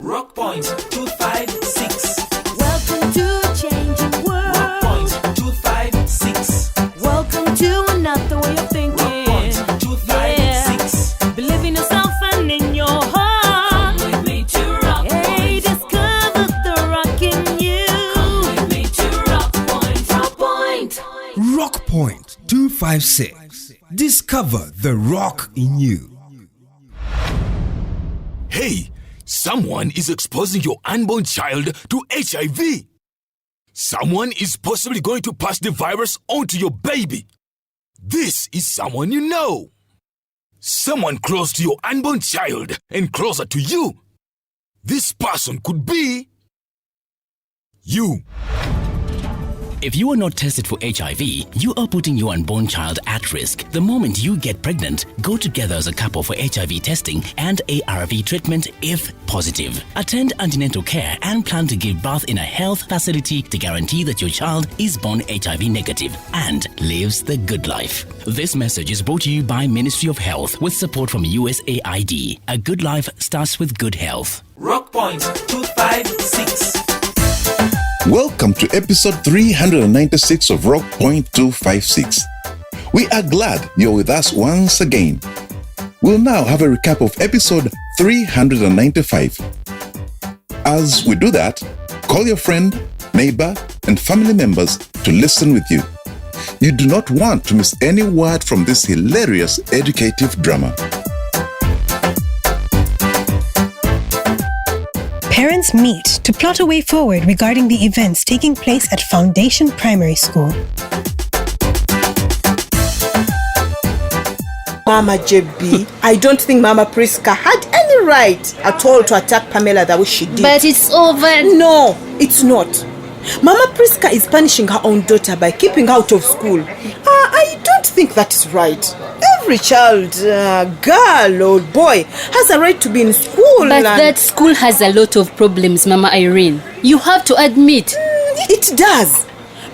Rock Point 256. Welcome to a changing world. Rock Point 256. Welcome to another way of thinking. Rock Point 256. Yeah. Believe in yourself and in your heart. Come with me to Rock Hey, Point. discover the rock in you. Come with me to Rock Point. Rock Point. Rock Point 256. Discover the rock in you. Hey, someone is exposing your unborn child to HIV. Someone is possibly going to pass the virus on to your baby. This is someone you know. Someone close to your unborn child and closer to you. This person could be you. If you are not tested for HIV, you are putting your unborn child at risk. The moment you get pregnant, go together as a couple for HIV testing and ARV treatment if positive. Attend antenatal care and plan to give birth in a health facility to guarantee that your child is born HIV negative and lives the good life. This message is brought to you by Ministry of Health with support from USAID. A good life starts with good health. Rock Point 256. Welcome to episode 396 of Rock Point 256. We are glad you're with us once again. We'll now have a recap of episode 395. As we do that, call your friend, neighbor, and family members to listen with you. You do not want to miss any word from this hilarious educative drama. Parents meet to plot a way forward regarding the events taking place at Foundation Primary School. Mama JB, I don't think Mama Priska had any right at all to attack Pamela the way she did. But it's over. No, it's not. Mama Priska is punishing her own daughter by keeping her out of school. I don't think that is right. Every child, girl or boy, has a right to be in school. But that school has a lot of problems, Mama Irene. You have to admit. It does.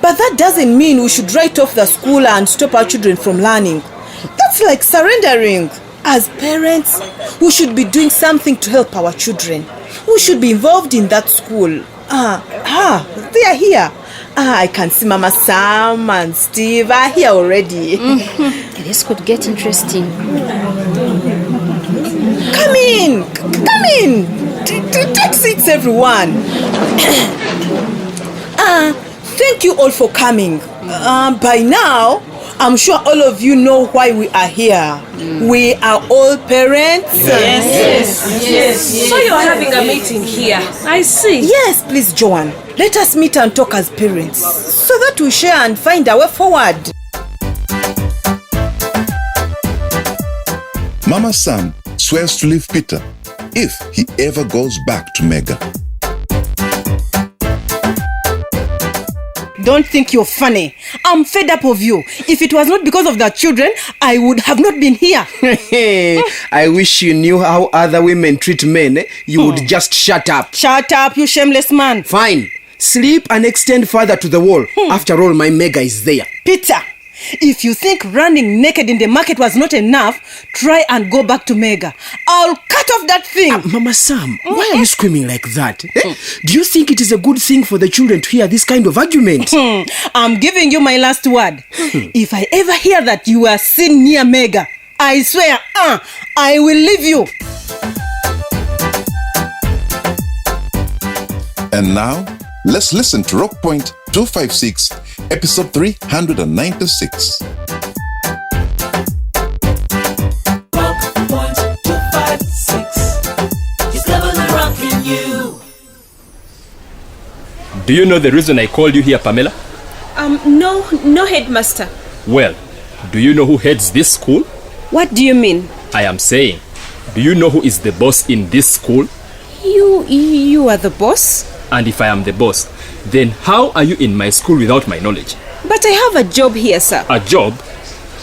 But that doesn't mean we should write off the school and stop our children from learning. That's like surrendering. As parents, we should be doing something to help our children. We should be involved in that school. They are here. I can see Mama Sam and Steve are here already. This could get interesting. Come in. Take seats, everyone. Thank you all for coming. By now, I'm sure all of you know why we are here. We are all parents. Yes. So you're having a meeting here. I see. Yes, please, Joanne. Let us meet and talk as parents so that we share and find our way forward. Mama Sam swears to leave Peter if he ever goes back to Mega. Don't think you're funny. I'm fed up of you. If it was not because of the children, I would have not been here. I wish you knew how other women treat men. You would just shut up. Shut up, you shameless man. Fine. Sleep and extend further to the wall. After all, my Mega is there. Peter, if you think running naked in the market was not enough, try and go back to Mega. I'll cut off that thing. Mama Sam, why are you screaming like that? Do you think it is a good thing for the children to hear this kind of argument? I'm giving you my last word. If I ever hear that you are seen near Mega, I swear, I will leave you. And now, let's listen to Rock Point 256, episode 396. Rock Point 256. Discover the rock in you. Do you know the reason I called you here, Pamela? No, headmaster. Well, do you know who heads this school? What do you mean? I am saying, do you know who is the boss in this school? You are the boss? And if I am the boss, then how are you in my school without my knowledge? But I have a job here, sir. A job?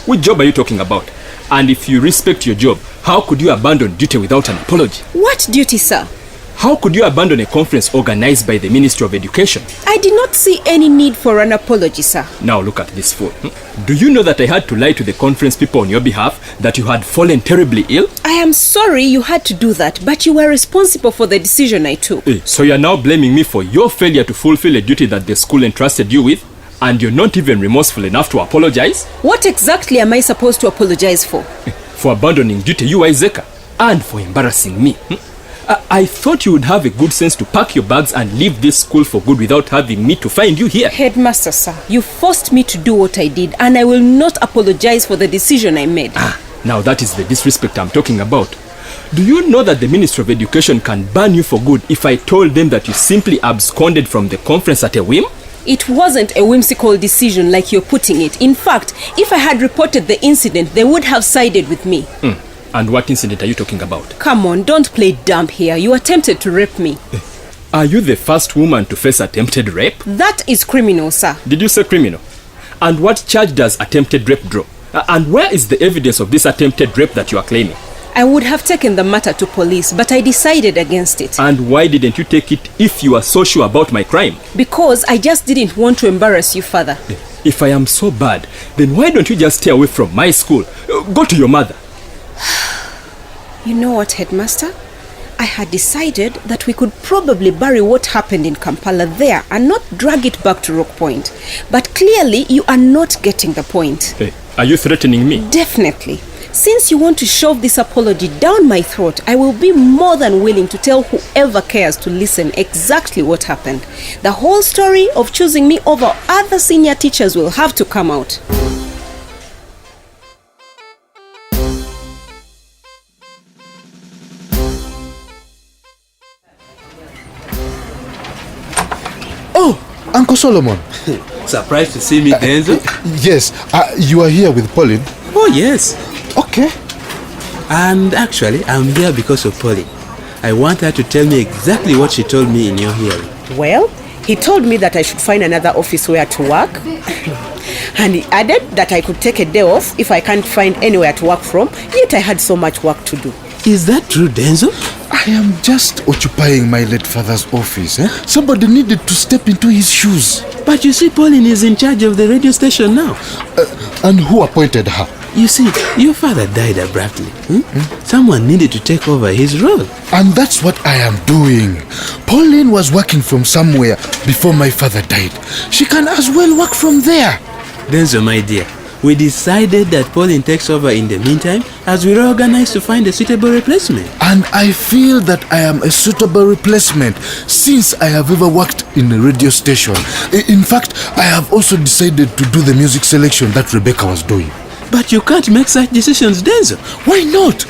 Which job are you talking about? And if you respect your job, how could you abandon duty without an apology? What duty, sir? How could you abandon a conference organized by the Ministry of Education? I did not see any need for an apology, sir. Now look at this fool. Do you know that I had to lie to the conference people on your behalf that you had fallen terribly ill? I am sorry you had to do that, but you were responsible for the decision I took. So you're now blaming me for your failure to fulfill a duty that the school entrusted you with? And you're not even remorseful enough to apologize? What exactly am I supposed to apologize for? For abandoning duty, you Isaac, and for embarrassing me. I thought you would have a good sense to pack your bags and leave this school for good without having me to find you here. Headmaster, sir, you forced me to do what I did, and I will not apologize for the decision I made. Now that is the disrespect I'm talking about. Do you know that the Ministry of Education can ban you for good if I told them that you simply absconded from the conference at a whim? It wasn't a whimsical decision like you're putting it. In fact, if I had reported the incident, they would have sided with me. And what incident are you talking about? Come on, don't play dumb here. You attempted to rape me. Are you the first woman to face attempted rape? That is criminal, sir. Did you say criminal? And what charge does attempted rape draw? And where is the evidence of this attempted rape that you are claiming? I would have taken the matter to police, but I decided against it. And why didn't you take it if you are so sure about my crime? Because I just didn't want to embarrass you further. If I am so bad, then why don't you just stay away from my school? Go to your mother. You know what, Headmaster? I had decided that we could probably bury what happened in Kampala there and not drag it back to Rock Point. But clearly, you are not getting the point. Hey, are you threatening me? Definitely. Since you want to shove this apology down my throat, I will be more than willing to tell whoever cares to listen exactly what happened. The whole story of choosing me over other senior teachers will have to come out. Oh, Uncle Solomon. Surprised to see me, Denzel? Yes, you are here with Pauline. Oh, yes. Okay. And actually, I'm here because of Pauline. I want her to tell me exactly what she told me in your hearing. Well, he told me that I should find another office where to work. And he added that I could take a day off if I can't find anywhere to work from, yet I had so much work to do. Is that true, Denzel? I am just occupying my late father's office. Somebody needed to step into his shoes. But you see, Pauline is in charge of the radio station now. And who appointed her? You see, your father died abruptly. Someone needed to take over his role. And that's what I am doing. Pauline was working from somewhere before my father died. She can as well work from there. Denzel, my dear, we decided that Pauline takes over in the meantime as we reorganize to find a suitable replacement. And I feel that I am a suitable replacement since I have ever worked in a radio station. In fact, I have also decided to do the music selection that Rebecca was doing. But you can't make such decisions, Denzel. Why not?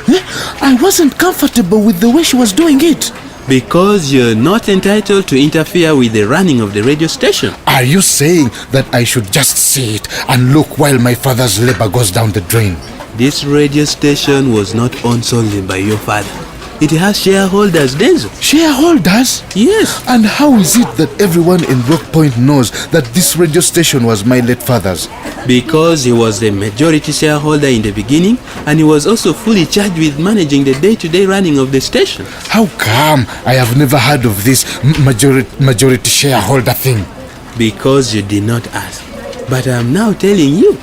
I wasn't comfortable with the way she was doing it. Because you're not entitled to interfere with the running of the radio station. Are you saying that I should just sit and look while my father's labor goes down the drain? This radio station was not owned solely by your father. It has shareholders, Denzel. Shareholders? Yes. And how is it that everyone in Rock Point knows that this radio station was my late father's? Because he was the majority shareholder in the beginning, and he was also fully charged with managing the day-to-day running of the station. How come I have never heard of this majority shareholder thing? Because you did not ask. But I am now telling you.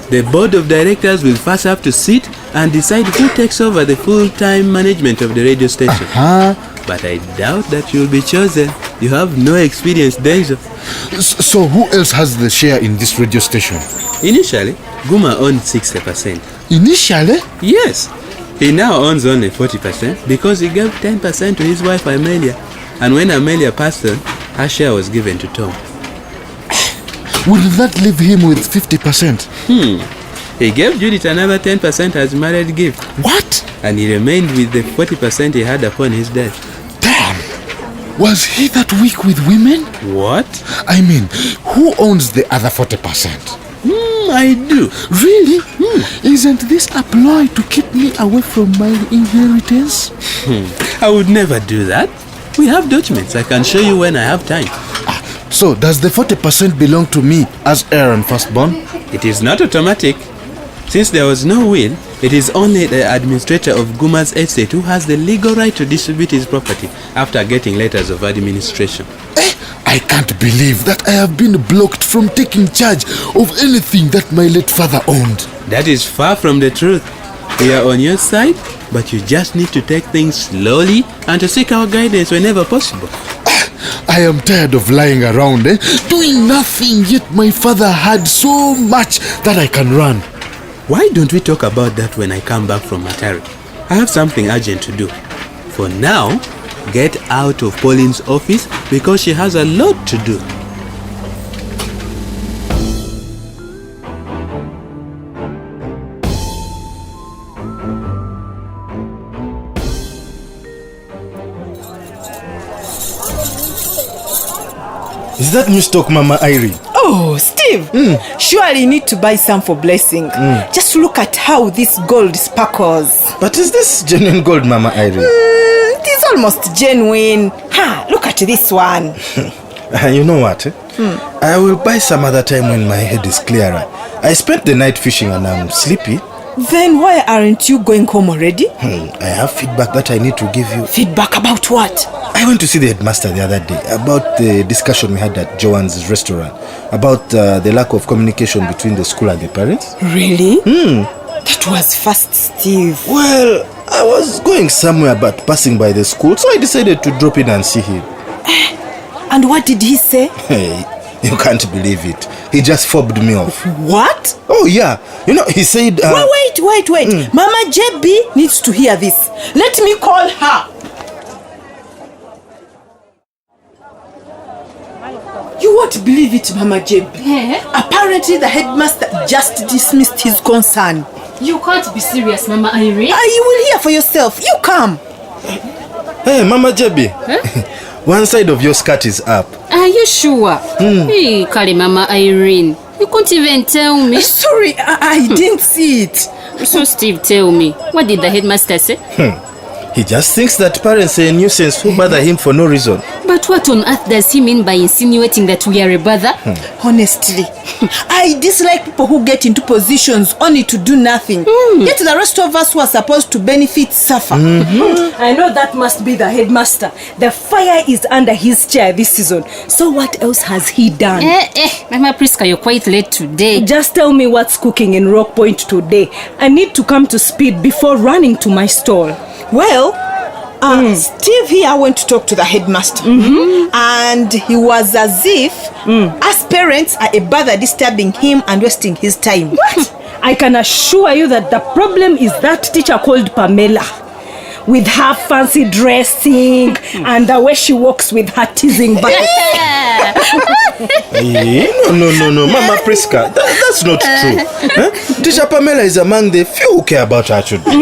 The board of directors will first have to sit and decide who takes over the full-time management of the radio station. But I doubt that you'll be chosen. You have no experience, Denzel. So who else has the share in this radio station? Initially, Guma owned 60%. Initially? Yes. He now owns only 40% because he gave 10% to his wife Amelia. And when Amelia passed on, her share was given to Tom. Will that leave him with 50%? He gave Judith another 10% as married gift. What? And he remained with the 40% he had upon his death. Damn! Was he that weak with women? What? I mean, who owns the other 40%? I do. Really? Isn't this a ploy to keep me away from my inheritance? I would never do that. We have documents. I can show you when I have time. So, does the 40% belong to me as heir and firstborn? It is not automatic. Since there was no will, It is only the administrator of Guma's estate who has the legal right to distribute his property after getting letters of administration. I can't believe that I have been blocked from taking charge of anything that my late father owned. That is far from the truth. We are on your side, but you just need to take things slowly and to seek our guidance whenever possible. I am tired of lying around, doing nothing, yet my father had so much that I can run. Why don't we talk about that when I come back from Matare? I have something urgent to do. For now, get out of Pauline's office because she has a lot to do. Is that new stock, Mama Irene? Oh, Steve, surely you need to buy some for Blessing. Just look at how this gold sparkles. But is this genuine gold, Mama Irene? It is almost genuine. Look at this one. You know what? I will buy some other time when my head is clearer. I spent the night fishing and I'm sleepy. Then why aren't you going home already? I have feedback that I need to give you. Feedback about what? I went to see the headmaster the other day about the discussion we had at Joanne's restaurant about the lack of communication between the school and the parents. Really? That was fast, Steve. Well, I was going somewhere but passing by the school, so I decided to drop in and see him. And what did he say? Hey, you can't believe it. He just fobbed me off. What? Oh, yeah. You know, he said... Wait. Mama JB needs to hear this. Let me call her. You won't believe it, Mama JB. Apparently, the headmaster just dismissed his concern. You can't be serious, Mama Irene. You will hear for yourself. You come. Hey, Mama JB. One side of your skirt is up. Are you sure? Hey, Kali Mama Irene. You couldn't even tell me. Sorry, I didn't see it. So Steve, tell me, what did the headmaster say? He just thinks that parents are a nuisance who bother him for no reason. But what on earth does he mean by insinuating that we are a bother? Honestly, I dislike people who get into positions only to do nothing. Yet the rest of us who are supposed to benefit suffer. I know that must be the headmaster. The fire is under his chair this season. So what else has he done? Mama Priska, you're quite late today. Just tell me what's cooking in Rock Point today. I need to come to speed before running to my stall. Well, Steve here went to talk to the headmaster. And he was as if us parents are a bother disturbing him and wasting his time. What? I can assure you that the problem is that teacher called Pamela. With her fancy dressing and the way she walks with her teasing back. No, Mama Priska, that's not true. Teacher Pamela is among the few who care about her children.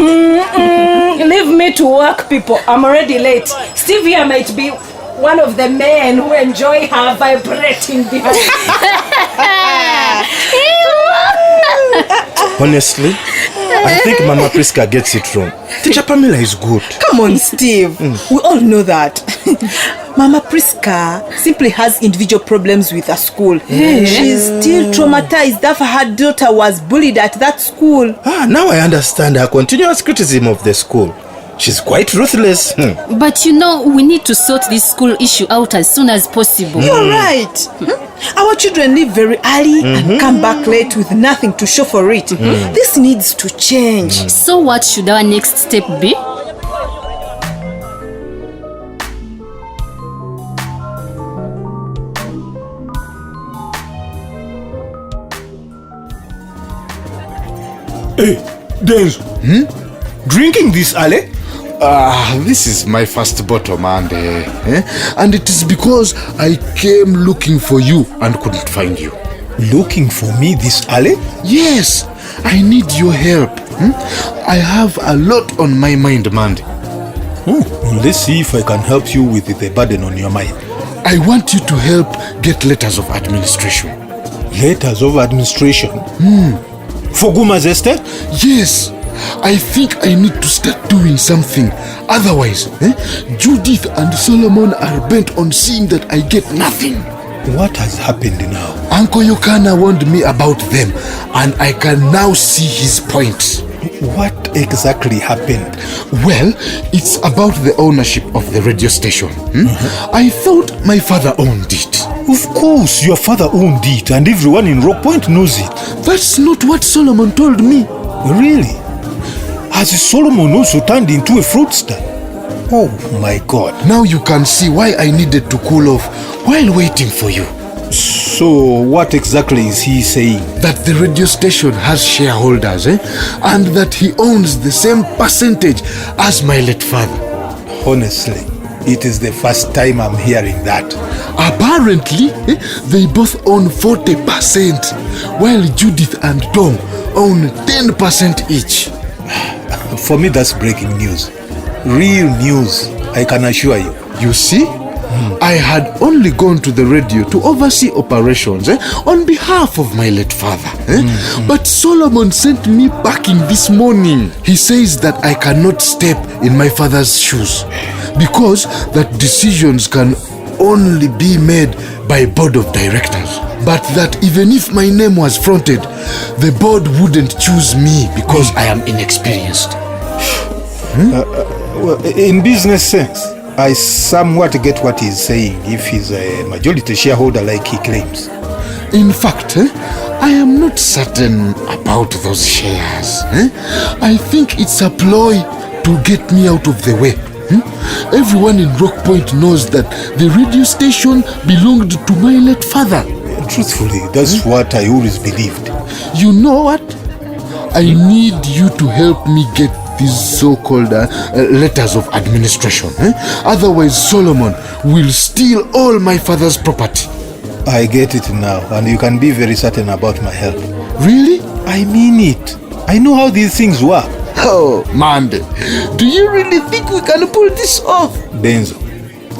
Leave me to work, people. I'm already late. Steve here might be one of the men who enjoy her vibrating behind. Honestly, I think Mama Priska gets it wrong. Teacher Pamela is good. Come on, Steve. We all know that. Mama Priska simply has individual problems with her school. She's still traumatized after her daughter was bullied at that school. Now I understand her continuous criticism of the school. She's quite ruthless. But you know, we need to sort this school issue out as soon as possible. You're right. Our children leave very early and come back late with nothing to show for it. This needs to change. So what should our next step be? Hey, Denzo. Drinking this, Ale? This is my first bottle, man. And it is because I came looking for you and couldn't find you. Looking for me this alley? Yes, I need your help. I have a lot on my mind, Mandy. Let's see if I can help you with the burden on your mind. I want you to help get letters of administration. Letters of administration? For Guma's estate? Yes. I think I need to start doing something. Otherwise, Judith and Solomon are bent on seeing that I get nothing. What has happened now? Uncle Yokana warned me about them, and I can now see his point. What exactly happened? Well, it's about the ownership of the radio station. I thought my father owned it. Of course, your father owned it, and everyone in Rock Point knows it. That's not what Solomon told me. Really? Has Solomon also turned into a fraudster? Oh my God. Now you can see why I needed to cool off while waiting for you. So what exactly is he saying? That the radio station has shareholders, and that he owns the same percentage as my late father. Honestly, it is the first time I'm hearing that. Apparently, they both own 40%, while Judith and Tom own 10% each. For me, that's breaking news. Real news, I can assure you. You see? I had only gone to the radio to oversee operations on behalf of my late father. But Solomon sent me packing this morning. He says that I cannot step in my father's shoes because that decisions can only be made by board of directors. But that even if my name was fronted, the board wouldn't choose me because I am inexperienced. Well, in business sense, I somewhat get what he's saying if he's a majority shareholder like he claims. In fact, I am not certain about those shares. I think it's a ploy to get me out of the way. Everyone in Rock Point knows that the radio station belonged to my late father. Truthfully, that's what I always believed. You know what? I need you to help me get these so-called letters of administration. Otherwise, Solomon will steal all my father's property. I get it now, and you can be very certain about my help. Really? I mean it. I know how these things work. Oh, Mande, do you really think we can pull this off? Denzo,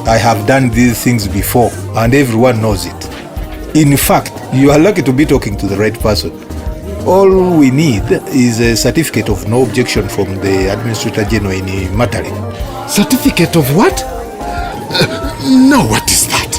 I have done these things before, and everyone knows it. In fact, you are lucky to be talking to the right person. All we need is a certificate of no objection from the Administrator General in Matare. Certificate of what? No, what is that?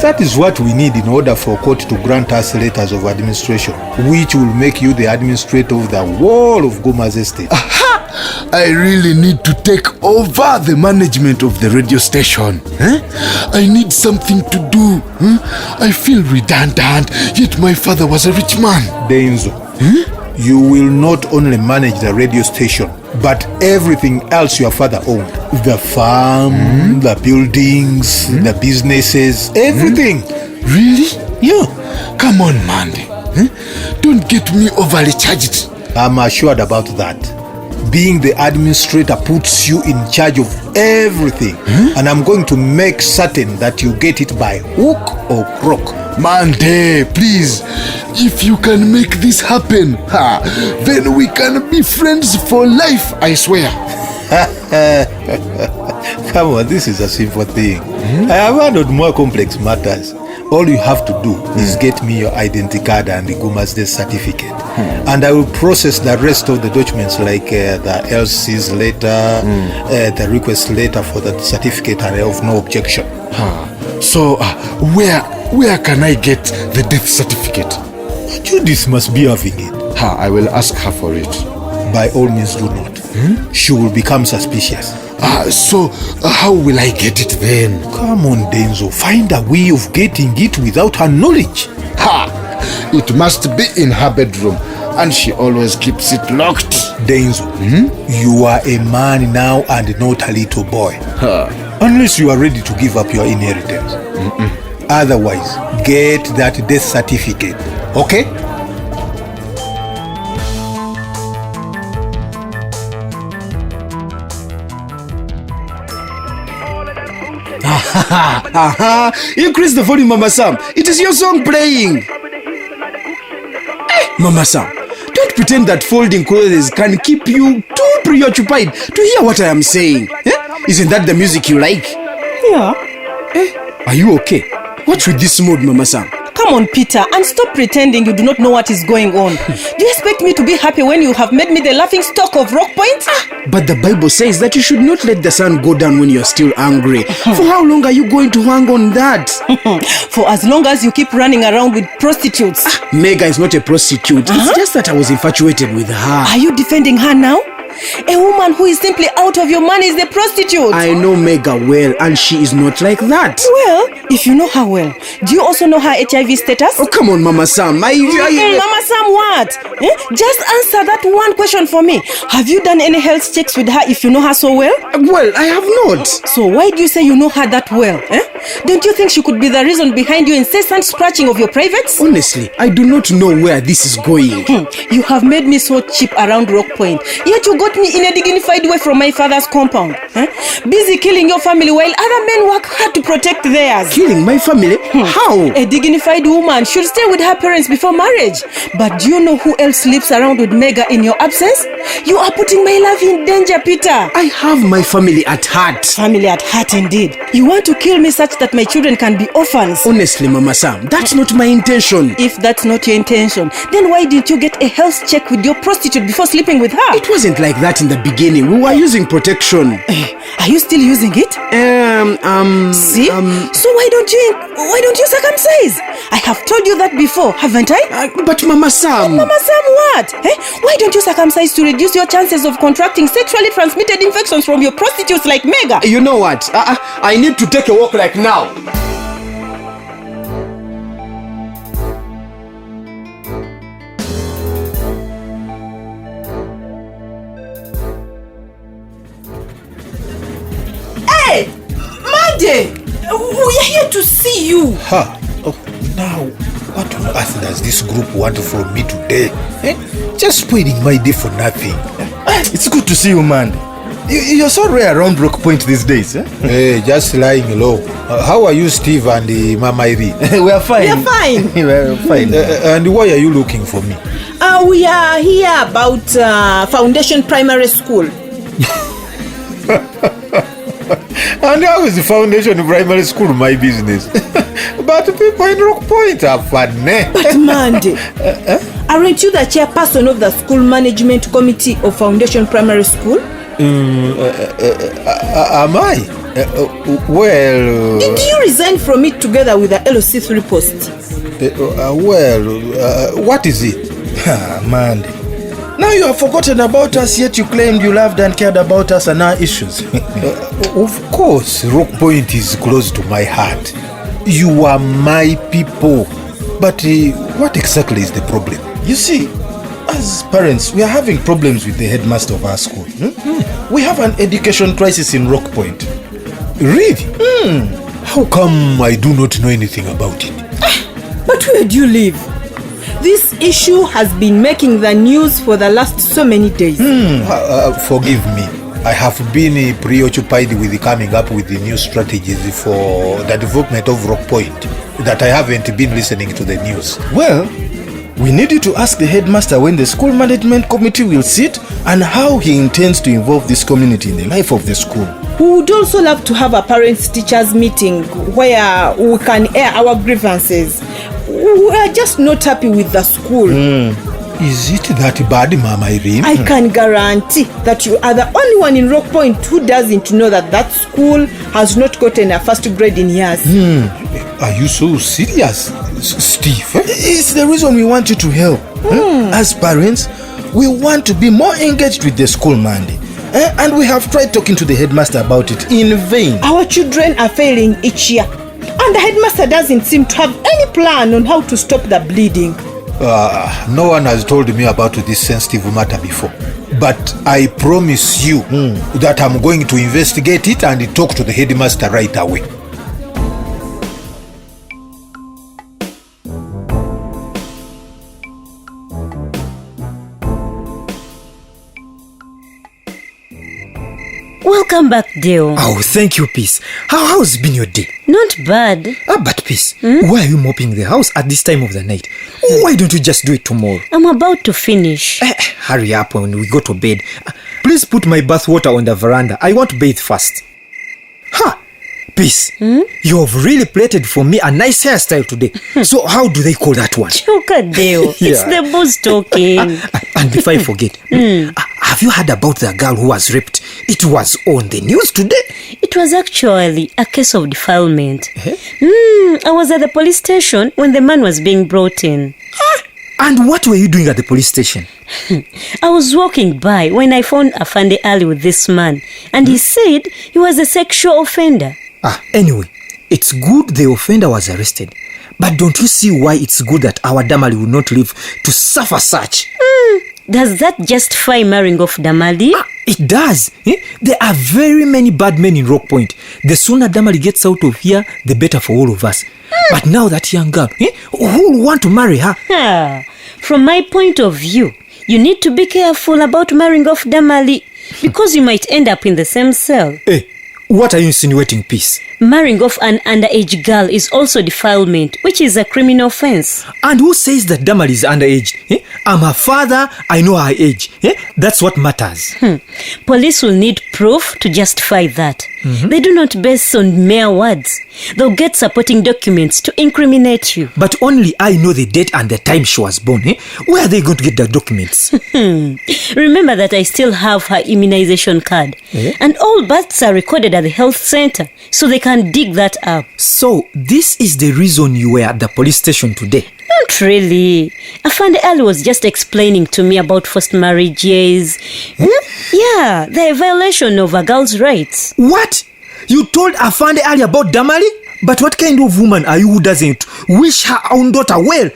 That is what we need in order for court to grant us letters of administration, which will make you the administrator of the whole of Goma's estate. Aha! I really need to take over the management of the radio station. I need something to do. I feel redundant, yet my father was a rich man. Denzo, you will not only manage the radio station, but everything else your father owned. The farm, the buildings, the businesses, everything. Really? Yeah. Come on, Mandy. Don't get me overly charged. I'm assured about that. Being the administrator puts you in charge of everything. And I'm going to make certain that you get it by hook or crook. Mande, please, if you can make this happen, then we can be friends for life, I swear. Come on, this is a simple thing. I have handled more complex matters. All you have to do is get me your identity card and the Goma's death certificate. And I will process the rest of the documents like the LC's letter, the request letter for the certificate and of no objection. So, where can I get the death certificate? Judith must be having it. I will ask her for it. By all means do not. She will become suspicious. So how will I get it then? Come on, Denzo. Find a way of getting it without her knowledge. It must be in her bedroom, and she always keeps it locked. Denzo, you are a man now and not a little boy. Unless you are ready to give up your inheritance. Otherwise, get that death certificate. Okay? Increase the volume, Mama Sam. It is your song playing. Mama Sam, don't pretend that folding clothes can keep you too preoccupied to hear what I am saying. Isn't that the music you like? Yeah. Are you okay? What's with this mood, Mama Sam? Come Come on, Peter, and stop pretending you do not know what is going on. Do you expect me to be happy when you have made me the laughing stock of Rock Point? But the Bible says that you should not let the sun go down when you're still angry. For how long are you going to hang on that? For as long as you keep running around with prostitutes. Mega is not a prostitute. It's just that I was infatuated with her. Are you defending her now? A woman who is simply out of your money is a prostitute. I know Mega well, and she is not like that. Well, if you know her well, do you also know her HIV status? Oh, come on, Mama Sam. Mama Sam, what? Just answer that one question for me. Have you done any health checks with her if you know her so well? Well, I have not. So why do you say you know her that well? Don't you think she could be the reason behind your incessant scratching of your privates? Honestly, I do not know where this is going. You have made me so cheap around Rock Point, yet you got me in a dignified way from my father's compound. Busy killing your family while other men work hard to protect theirs. Killing my family? How? A dignified woman should stay with her parents before marriage. But do you know who else sleeps around with Mega in your absence? You are putting my life in danger, Peter. I have my family at heart. Family at heart indeed. You want to kill me such that my children can be orphans. Honestly, Mama Sam, that's not my intention. If that's not your intention, then why didn't you get a health check with your prostitute before sleeping with her? It wasn't like that in the beginning. We were using protection. Are you still using it? See? So why don't you circumcise? I have told you that before, haven't I? But Mama Sam. Mama Sam what? Why don't you circumcise to reduce your chances of contracting sexually transmitted infections from your prostitutes like Mega? You know what? I need to take a walk like now. Hey! Monday! We are here to see you. Now, what on earth does this group want from me today? Just spoiling my day for nothing. It's good to see you, man. You're so rare around Rock Point these days. Hey, just lying low. How are you, Steve and Mama Irene? We are fine. We are fine. We are fine. And why are you looking for me? We are here about Foundation Primary School. And how is the Foundation Primary School my business? But people in Rock Point are funny. But Mandy, aren't you the chairperson of the school management committee of Foundation Primary School? Am I? Well... Did you resign from it together with the LC3 post? What is it? Mandy. Now you have forgotten about us, yet you claimed you loved and cared about us and our issues. Of course, Rock Point is close to my heart. You are my people. But what exactly is the problem? You see, as parents, we are having problems with the headmaster of our school. We have an education crisis in Rock Point. Really? How come I do not know anything about it? But where do you live? This issue has been making the news for the last so many days. Forgive me. I have been preoccupied with coming up with the new strategies for the development of Rock Point that I haven't been listening to the news. Well, we need you to ask the headmaster when the school management committee will sit and how he intends to involve this community in the life of the school. We would also love to have a parents-teachers meeting where we can air our grievances. We are just not happy with the school. Is it that bad, Mama Irene? I can guarantee that you are the only one in Rock Point who doesn't know that school has not gotten a first grade in years. Are you so serious, Steve? It's the reason we want you to help. As parents, we want to be more engaged with the school, Mandy. And we have tried talking to the headmaster about it in vain. Our children are failing each year. And the headmaster doesn't seem to have any plan on how to stop the bleeding. No one has told me about this sensitive matter before. But I promise you that I'm going to investigate it and talk to the headmaster right away. Welcome back, Deo. Oh, thank you, Peace. How's been your day? Not bad. But Peace, why are you mopping the house at this time of the night? Why don't you just do it tomorrow? I'm about to finish. Hurry up when we go to bed. Please put my bath water on the veranda. I want to bathe first. Peace, you have really plated for me a nice hairstyle today. So how do they call that one? Chukadeo. It's the boss talking. And before I forget, have you heard about the girl who was raped? It was on the news today. It was actually a case of defilement. I was at the police station when the man was being brought in. And what were you doing at the police station? I was walking by when I found Afande Ali with this man, and he said he was a sexual offender. Anyway, it's good the offender was arrested. But don't you see why it's good that our Damalie will not live to suffer such? Does that justify marrying off Damalie? It does. There are very many bad men in Rock Point. The sooner Damalie gets out of here, the better for all of us. But now that young girl, who will want to marry her? From my point of view, you need to be careful about marrying off Damalie because you might end up in the same cell. Hey, what are you insinuating, Peace? Marrying off an underage girl is also defilement, which is a criminal offense. And who says that Damalie is underage? I'm her father, I know her age. That's what matters. Police will need proof to justify that. They do not base on mere words. They'll get supporting documents to incriminate you. But only I know the date and the time she was born. Where are they going to get the documents? Remember that I still have her immunization card. And all births are recorded at the health center, so they can dig that up. So, this is the reason you were at the police station today? Not really. Afande Ali was just explaining to me about forced marriages. Yeah, the violation of a girl's rights. What? You told Afande Ali about Damalie? But what kind of woman are you who doesn't wish her own daughter well?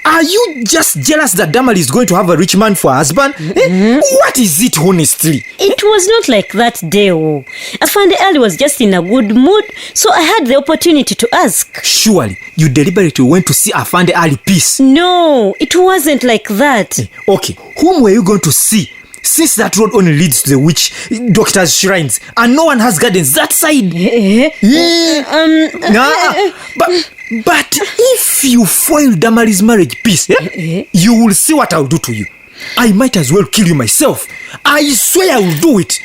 Are you just jealous that Damalie is going to have a rich man for a husband? What is it, honestly? It was not like that, Deo. Afande Ali was just in a good mood, so I had the opportunity to ask. Surely, you deliberately went to see Afande Ali, Peace. No, it wasn't like that. Okay, whom were you going to see? Since that road only leads to the witch doctor's shrines, and no one has gardens that side. But if you foil Damalie's marriage, Peace, you will see what I'll do to you. I might as well kill you myself. I swear I will do it.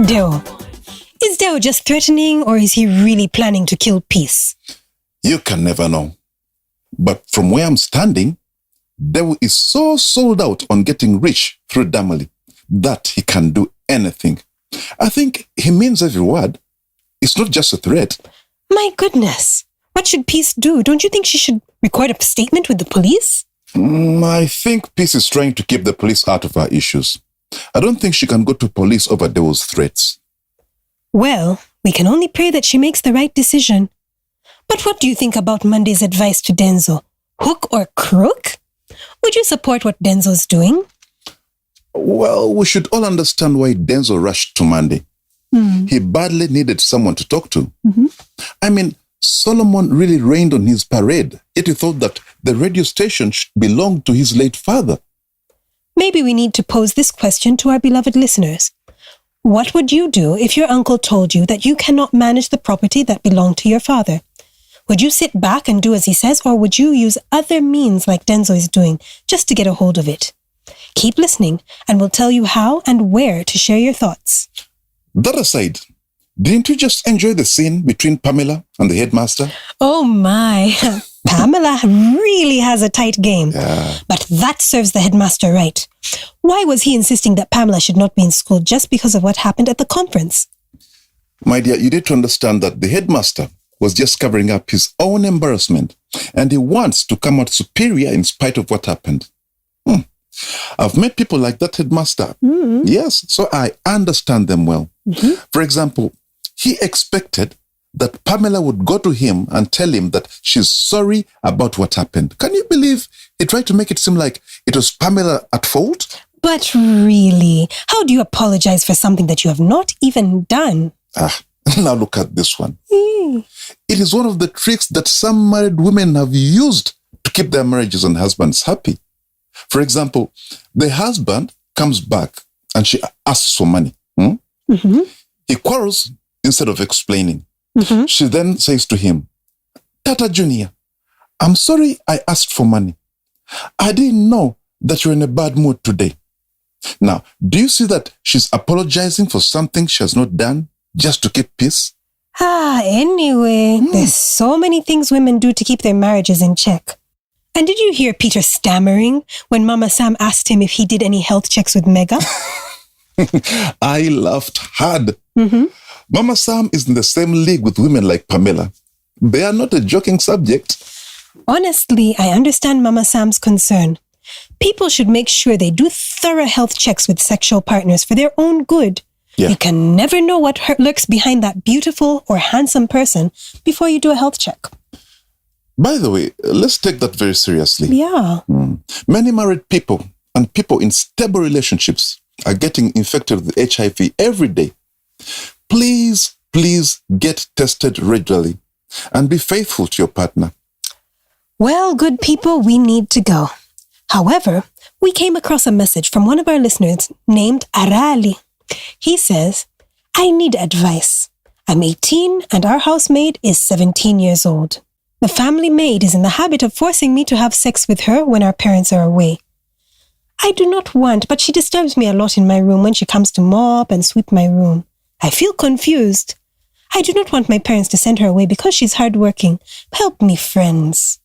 Deo. Is Deo just threatening or is he really planning to kill Peace? You can never know. But from where I'm standing, Deo is so sold out on getting rich through Damalie that he can do anything. I think he means every word. It's not just a threat. My goodness. What should Peace do? Don't you think she should record a statement with the police? I think Peace is trying to keep the police out of her issues. I don't think she can go to police over Deo's threats. Well, we can only pray that she makes the right decision. But what do you think about Monday's advice to Denzo? Hook or crook? Would you support what Denzo's doing? Well, we should all understand why Denzo rushed to Monday. He badly needed someone to talk to. I mean, Solomon really rained on his parade, yet he thought that the radio station belonged to his late father. Maybe we need to pose this question to our beloved listeners. What would you do if your uncle told you that you cannot manage the property that belonged to your father? Would you sit back and do as he says, or would you use other means like Denzo is doing just to get a hold of it? Keep listening, and we'll tell you how and where to share your thoughts. That aside, didn't you just enjoy the scene between Pamela and the headmaster? Oh my, Pamela really has a tight game. But that serves the headmaster right. Why was he insisting that Pamela should not be in school just because of what happened at the conference? My dear, you need to understand that the headmaster was just covering up his own embarrassment, and he wants to come out superior in spite of what happened. I've met people like that headmaster. Yes, so I understand them well. For example, he expected that Pamela would go to him and tell him that she's sorry about what happened. Can you believe he tried to make it seem like it was Pamela at fault? But really, how do you apologize for something that you have not even done? Now look at this one. It is one of the tricks that some married women have used to keep their marriages and husbands happy. For example, the husband comes back and she asks for money. He quarrels instead of explaining. She then says to him, Tata Junior, I'm sorry I asked for money. I didn't know that you're in a bad mood today. Now, do you see that she's apologizing for something she has not done just to keep peace? Anyway, there's so many things women do to keep their marriages in check. And did you hear Peter stammering when Mama Sam asked him if he did any health checks with Mega? I laughed hard. Mama Sam is in the same league with women like Pamela. They are not a joking subject. Honestly, I understand Mama Sam's concern. People should make sure they do thorough health checks with sexual partners for their own good. Yeah. You can never know what lurks behind that beautiful or handsome person before you do a health check. By the way, let's take that very seriously. Yeah. Many married people and people in stable relationships are getting infected with HIV every day. Please get tested regularly and be faithful to your partner. Well, good people, we need to go. However, we came across a message from one of our listeners named Arali. He says, I need advice. I'm 18 and our housemaid is 17 years old. The family maid is in the habit of forcing me to have sex with her when our parents are away. I do not want, but she disturbs me a lot in my room when she comes to mop and sweep my room. I feel confused. I do not want my parents to send her away because she's hardworking. Help me, friends.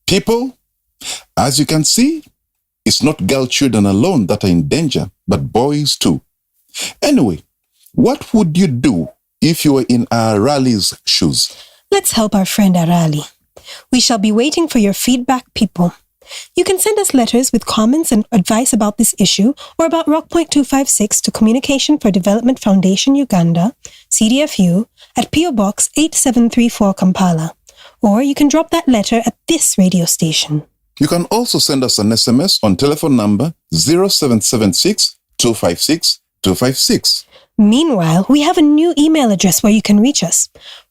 People, as you can see, it's not girl children alone that are in danger, but boys too. Anyway, what would you do if you were in Arali's shoes? Let's help our friend Arali. We shall be waiting for your feedback, people. You can send us letters with comments and advice about this issue or about Rockpoint 256 to Communication for Development Foundation, Uganda, CDFU, at PO Box 8734 Kampala. Or you can drop that letter at this radio station. You can also send us an SMS on telephone number 0776 256 256. Meanwhile, we have a new email address where you can reach us,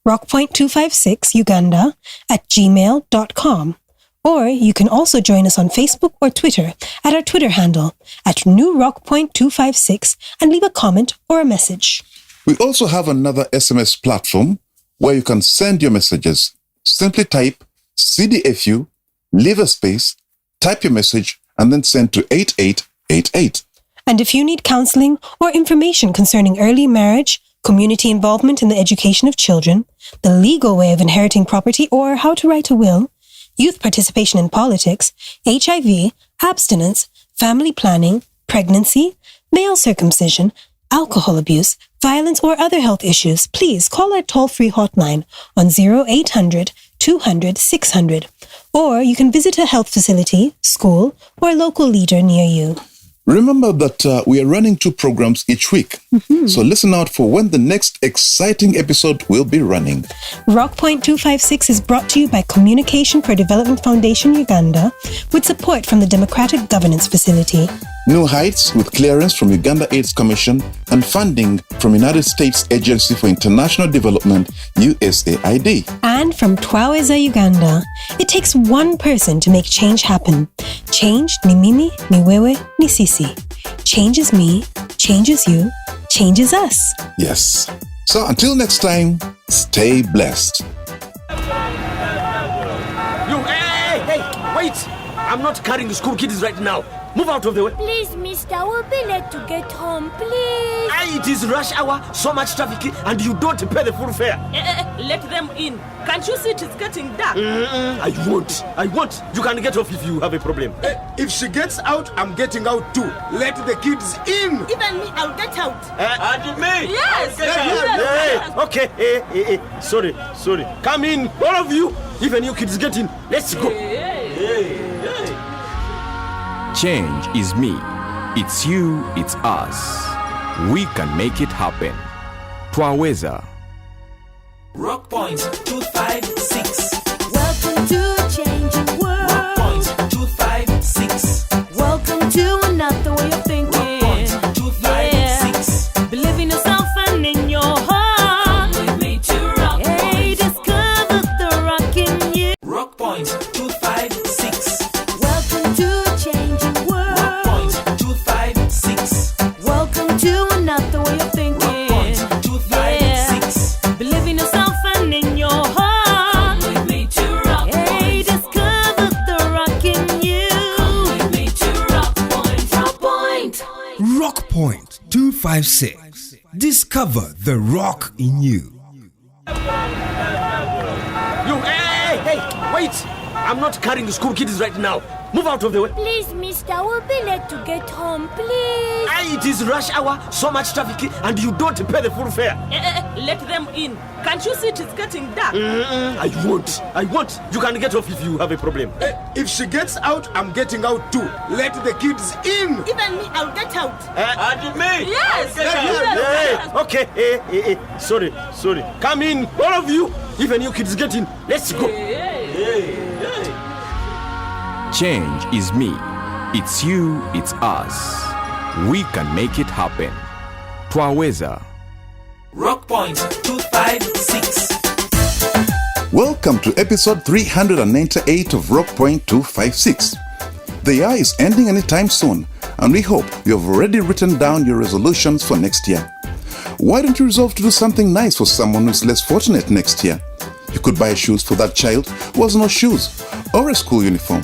rockpoint256uganda@gmail.com. Or you can also join us on Facebook or Twitter at our Twitter handle at New Rockpoint 256 and leave a comment or a message. We also have another SMS platform where you can send your messages. Simply type CDFU, leave a space, type your message, and then send to 8888. And if you need counseling or information concerning early marriage, community involvement in the education of children, the legal way of inheriting property or how to write a will, youth participation in politics, HIV, abstinence, family planning, pregnancy, male circumcision, alcohol abuse, violence or other health issues, please call our toll-free hotline on 0800 200 600. Or you can visit a health facility, school, or local leader near you. Remember that we are running 2 programs each week. So listen out for when the next exciting episode will be running. Rockpoint 256 is brought to you by Communication for Development Foundation, Uganda, with support from the Democratic Governance Facility. New Heights with clearance from Uganda AIDS Commission and funding from United States Agency for International Development, USAID. And from Twaweza, Uganda. It takes one person to make change happen. Change ni mimi, ni wewe, ni sisi. Change is me, change is you, change is us. Yes. So until next time, stay blessed. Hey, wait! I'm not carrying the school kids right now. Move out of the way. Please, mister, we'll be late to get home, please. It is rush hour, so much traffic, and you don't pay the full fare. Let them in. Can't you see it's getting dark? I won't. You can get off if you have a problem. If she gets out, I'm getting out too. Let the kids in. Even me, I'll get out. And me? Yes. Yes. Okay. Hey. Sorry. Come in, all of you. Even you kids get in. Let's go. Change is me. It's you, it's us. We can make it happen. Twaweza. Rockpoint 256. Welcome to a changing world. Rockpoint 256. Welcome to another way of thinking. Rockpoint 256. Yeah. Believe in yourself and in your heart. Come with me to Rockpoint. Hey, discover the rock in you. Rockpoint 256. Welcome to a changing world. Rock Point 256. Welcome to another way of thinking. Rock Point 256. Believe in yourself and in your heart. Come with me to Rock Hey, Point. discover the rock in you. Come with me to Rock Point. Rock Point. Rock Point 256. Discover the rock in you. You, hey, wait! I'm not carrying the school kids right now. Move out of the way. Please, mister, we'll be late to get home, please. It is rush hour, so much traffic, and you don't pay the full fare. Let them in. Can't you see it is getting dark? I won't. You can get off if you have a problem. If she gets out, I'm getting out too. Let the kids in. Even me, I'll get out. And me? Yes. Okay. Sorry. Come in, all of you. Even you kids get in. Let's go. Change is me. It's you, it's us. We can make it happen. Twaweza. Rock Point 256. Welcome to episode 398 of Rock Point 256. The year is ending anytime soon, and we hope you have already written down your resolutions for next year. Why don't you resolve to do something nice for someone who's less fortunate next year? You could buy shoes for that child who has no shoes, or a school uniform.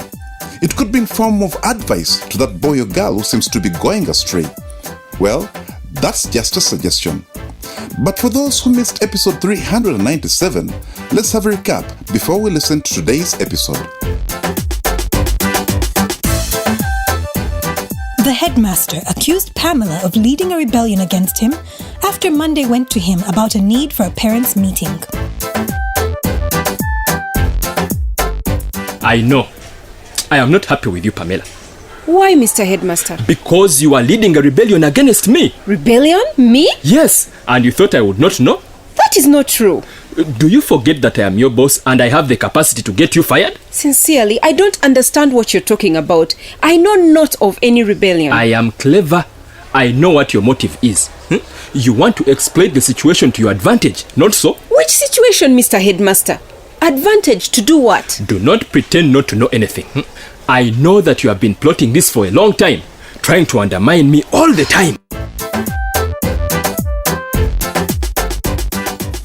It could be in form of advice to that boy or girl who seems to be going astray. Well, that's just a suggestion. But for those who missed episode 397, let's have a recap before we listen to today's episode. The headmaster accused Pamela of leading a rebellion against him after Monday went to him about a need for a parents' meeting. I know. I am not happy with you, Pamela. Why, Mr. Headmaster? Because you are leading a rebellion against me. Rebellion? Me? Yes, and you thought I would not know? That is not true. Do you forget that I am your boss and I have the capacity to get you fired? Sincerely, I don't understand what you're talking about. I know not of any rebellion. I am clever. I know what your motive is. You want to exploit the situation to your advantage, not so? Which situation, Mr. Headmaster? Advantage to do what? Do not pretend not to know anything. I know that you have been plotting this for a long time, trying to undermine me all the time.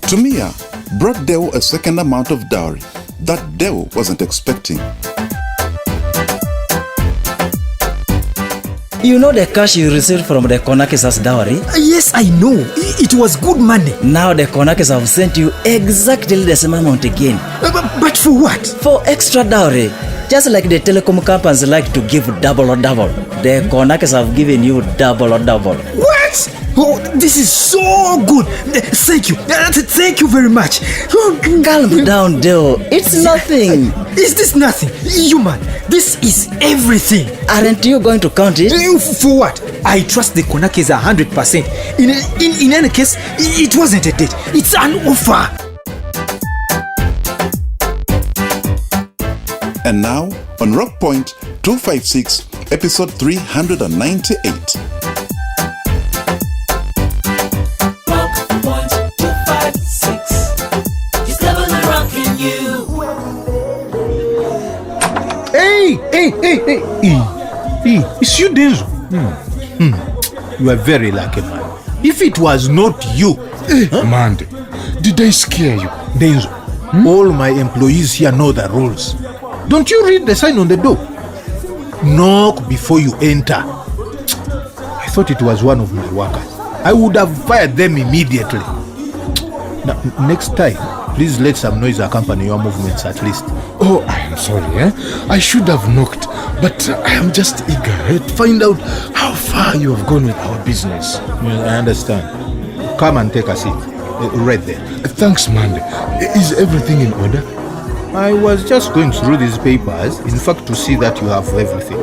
Tumia brought Deo a second amount of dowry that Deo wasn't expecting. You know the cash you received from the konakes as dowry? Yes, I know. It was good money. Now the konakes have sent you exactly the same amount again. But for what? For extra dowry. Just like the telecom companies like to give double or double. The konakes have given you double or double. What? Oh, this is so good. Thank you. Thank you very much. Calm down, Deo. It's nothing. Is this nothing? You man, this is everything. Aren't you going to count it? For what? I trust the konakes 100%. In any case, it wasn't a date. It's an offer. And now, on Rock Point 256, episode 398. Rock Point 256. Discover the rock in you. Hey! It's you, Denzo. You are very lucky, man. If it was not you... Mande, did I scare you? Denzo, all my employees here know the rules. Don't you read the sign on the door? Knock before you enter. I thought it was one of my workers. I would have fired them immediately. Now, next time, please let some noise accompany your movements at least. Oh, I am sorry, I should have knocked, but I am just eager to find out how far you have gone with our business. I understand. Come and take a seat. Right there. Thanks, Mande. Is everything in order? I was just going through these papers, in fact, to see that you have everything.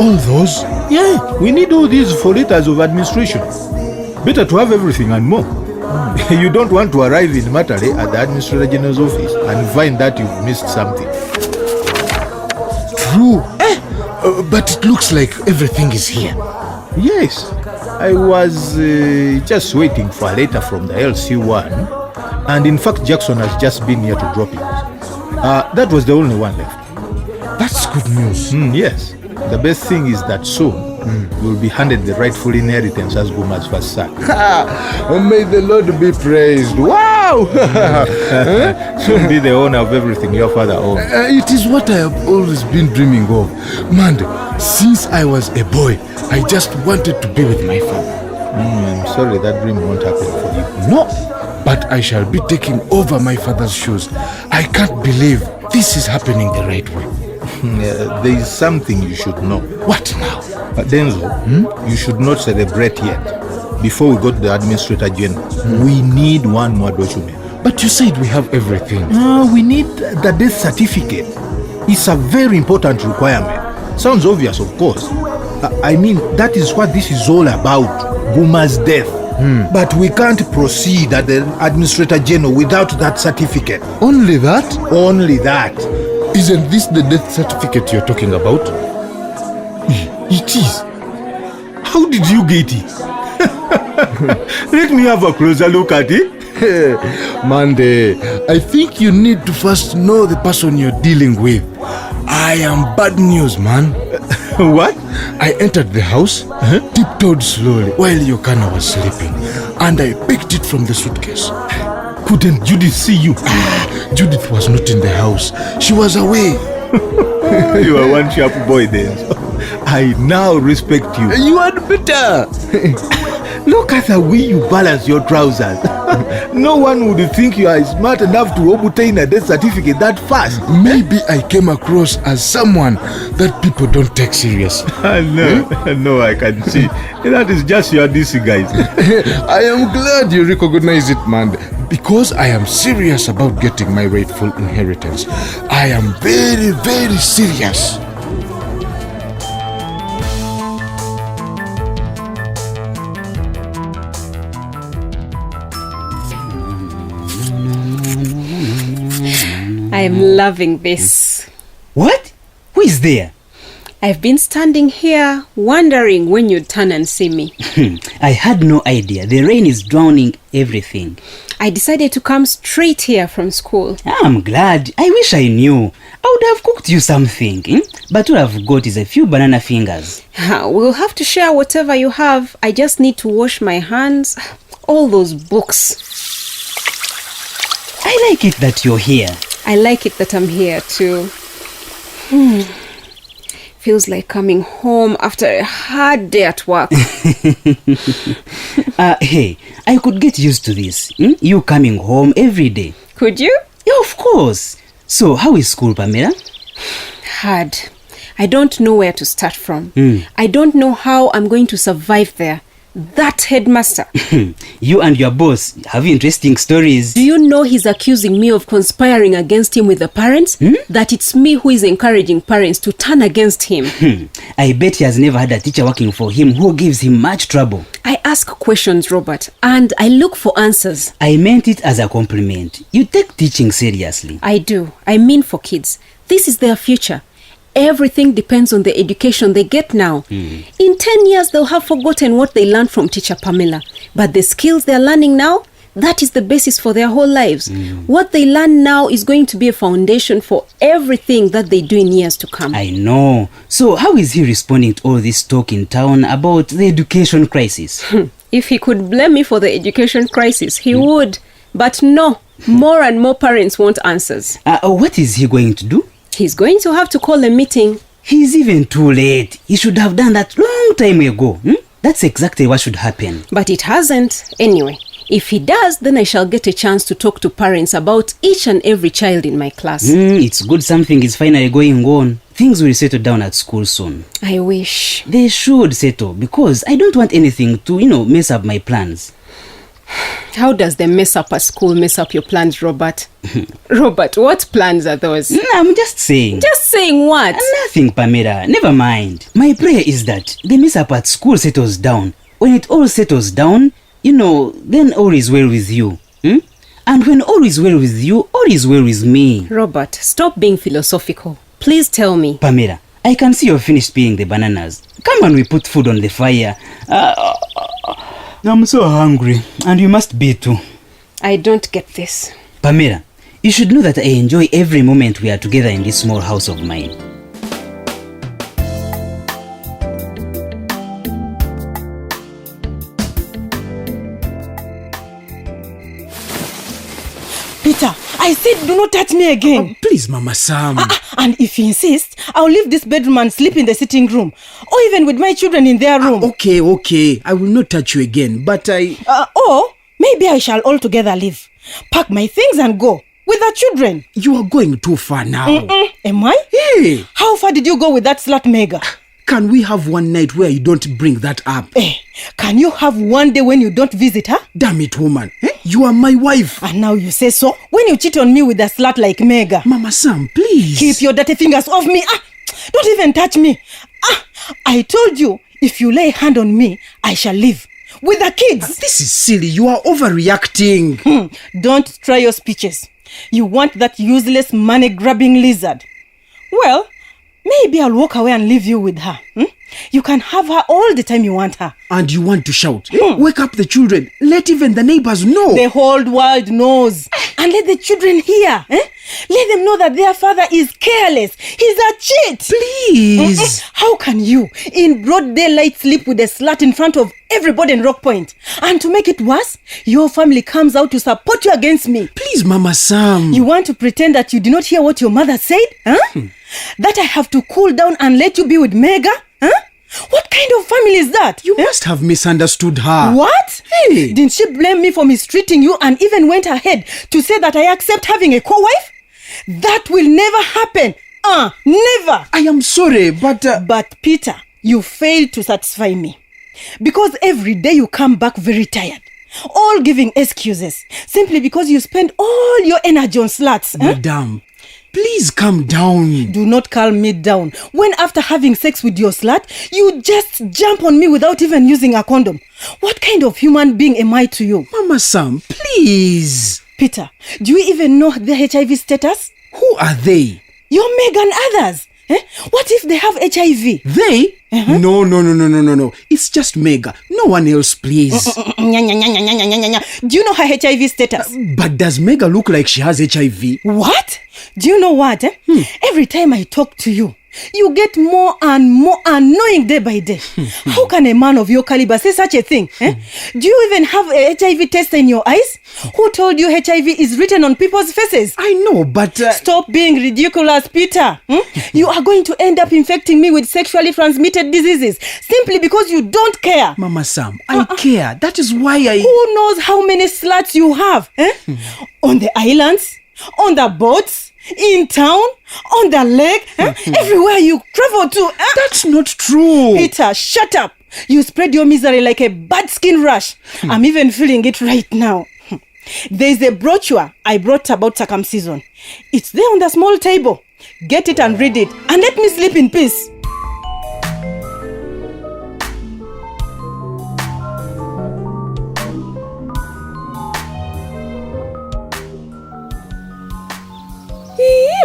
All those? Yeah, we need all these for letters of administration. Better to have everything and more. You don't want to arrive in Matare at the Administrator General's office and find that you've missed something. True. But it looks like everything is here. Yes. I was just waiting for a letter from the LC1, and in fact Jackson has just been here to drop it. That was the only one left. That's good news. Yes. The best thing is that soon you will be handed the rightful inheritance as Guma's first son. May the Lord be praised. Wow! Soon be the owner of everything your father owned. It is what I have always been dreaming of. Man, since I was a boy, I just wanted to be with my father. I'm sorry, that dream won't happen for you. No, but I shall be taking over my father's shoes. I can't believe this is happening the right way. There is something you should know. What now? Denzo, you should not celebrate yet. Before we go to the administrator general, we need one more document. But you said we have everything. We need the death certificate. It's a very important requirement. Sounds obvious, of course. I mean, that is what this is all about. Guma's death. But we can't proceed at the administrator general without that certificate. Only that? Only that. Isn't this the death certificate you're talking about? It is. How did you get it? Let me have a closer look at it. Mande, I think you need to first know the person you're dealing with. I am bad news, man. What? I entered the house, tiptoed slowly while Yokana was sleeping, and I picked it from the suitcase. Couldn't Judith see you? Judith was not in the house. She was away. You are one sharp boy then. I now respect you. You had better. Look at the way you balance your trousers. No one would think you are smart enough to obtain a death certificate that fast. Maybe I came across as someone that people don't take serious. No, I can see. That is just your disguise. I am glad you recognize it, man. Because I am serious about getting my rightful inheritance. I am very, very serious. I am loving this. What? Who is there? I've been standing here wondering when you'd turn and see me. I had no idea. The rain is drowning everything. I decided to come straight here from school. I'm glad. I wish I knew. I would have cooked you something. But all I've got is a few banana fingers. We'll have to share whatever you have. I just need to wash my hands. All those books. I like it that you're here. I like it that I'm here too. Feels like coming home after a hard day at work. Hey, I could get used to this. You coming home every day. Could you? Yeah, of course. So, how is school, Pamela? Hard. I don't know where to start from. I don't know how I'm going to survive there. That headmaster. You and your boss have interesting stories. Do you know he's accusing me of conspiring against him with the parents? That it's me who is encouraging parents to turn against him. I bet he has never had a teacher working for him who gives him much trouble. I ask questions, Robert, and I look for answers. I meant it as a compliment. You take teaching seriously. I do. I mean for kids. This is their future. Everything depends on the education they get now. In 10 years, they'll have forgotten what they learned from teacher Pamela. But the skills they're learning now, that is the basis for their whole lives. What they learn now is going to be a foundation for everything that they do in years to come. I know. So how is he responding to all this talk in town about the education crisis? If he could blame me for the education crisis, he would. But no, more and more parents want answers. What is he going to do? He's going to have to call a meeting. He's even too late. He should have done that long time ago. That's exactly what should happen. But it hasn't. Anyway, if he does, then I shall get a chance to talk to parents about each and every child in my class. It's good something is finally going on. Things will settle down at school soon. I wish. They should settle because I don't want anything to, mess up my plans. How does the mess up at school mess up your plans, Robert? Robert, what plans are those? I'm just saying. Just saying what? Nothing, Pamela. Never mind. My prayer is that the mess up at school settles down. When it all settles down, then all is well with you. And when all is well with you, all is well with me. Robert, stop being philosophical. Please tell me. Pamela, I can see you're finished peeling the bananas. Come on, we put food on the fire. I'm so hungry, and you must be too. I don't get this. Pamela, you should know that I enjoy every moment we are together in this small house of mine. I said do not touch me again. Please, Mama Sam. And if you insist, I'll leave this bedroom and sleep in the sitting room. Or even with my children in their room. Okay. I will not touch you again, but or maybe I shall altogether leave. Pack my things and go. With the children. You are going too far now. Am I? Hey. How far did you go with that slut Mega? Can we have one night where you don't bring that up? Can you have one day when you don't visit her? Damn it, woman. You are my wife. And now you say so? When you cheat on me with a slut like Mega. Mama Sam, please. Keep your dirty fingers off me. Don't even touch me. I told you, if you lay a hand on me, I shall leave. With the kids. This is silly. You are overreacting. Don't try your speeches. You want that useless money-grabbing lizard. Well, maybe I'll walk away and leave you with her. You can have her all the time you want her. And you want to shout. Wake up the children. Let even the neighbors know. The whole world knows. And let the children hear. Let them know that their father is careless. He's a cheat. Please. How can you, in broad daylight, sleep with a slut in front of everybody in Rock Point? And to make it worse, your family comes out to support you against me. Please, Mama Sam. You want to pretend that you did not hear what your mother said? That I have to cool down and let you be with Mega? What kind of family is that? You must have misunderstood her. What? Hey. Didn't she blame me for mistreating you and even went ahead to say that I accept having a co-wife? That will never happen. Never. I am sorry, but... But Peter, you failed to satisfy me. Because every day you come back very tired. All giving excuses. Simply because you spend all your energy on sluts. Madam, please calm down. Do not calm me down. When after having sex with your slut, you just jump on me without even using a condom. What kind of human being am I to you? Mama Sam, please. Peter, do you even know the HIV status? Who are they? Your Meg and others. What if they have HIV? They? No. It's just Mega. No one else, please. Do you know her HIV status? But does Mega look like she has HIV? What? Do you know what? Every time I talk to you, you get more and more annoying day by day. How can a man of your caliber say such a thing? Do you even have a HIV test in your eyes? Who told you HIV is written on people's faces? I know, but... Stop being ridiculous, Peter. You are going to end up infecting me with sexually transmitted diseases simply because you don't care. Mama Sam, I care. That is why I... Who knows how many sluts you have? On the islands? On the boats? In town? On the lake? Everywhere you travel to? That's not true. Peter, shut up. You spread your misery like a bad skin rash. I'm even feeling it right now. There's a brochure I brought about circumcision. It's there on the small table. Get it and read it and let me sleep in peace.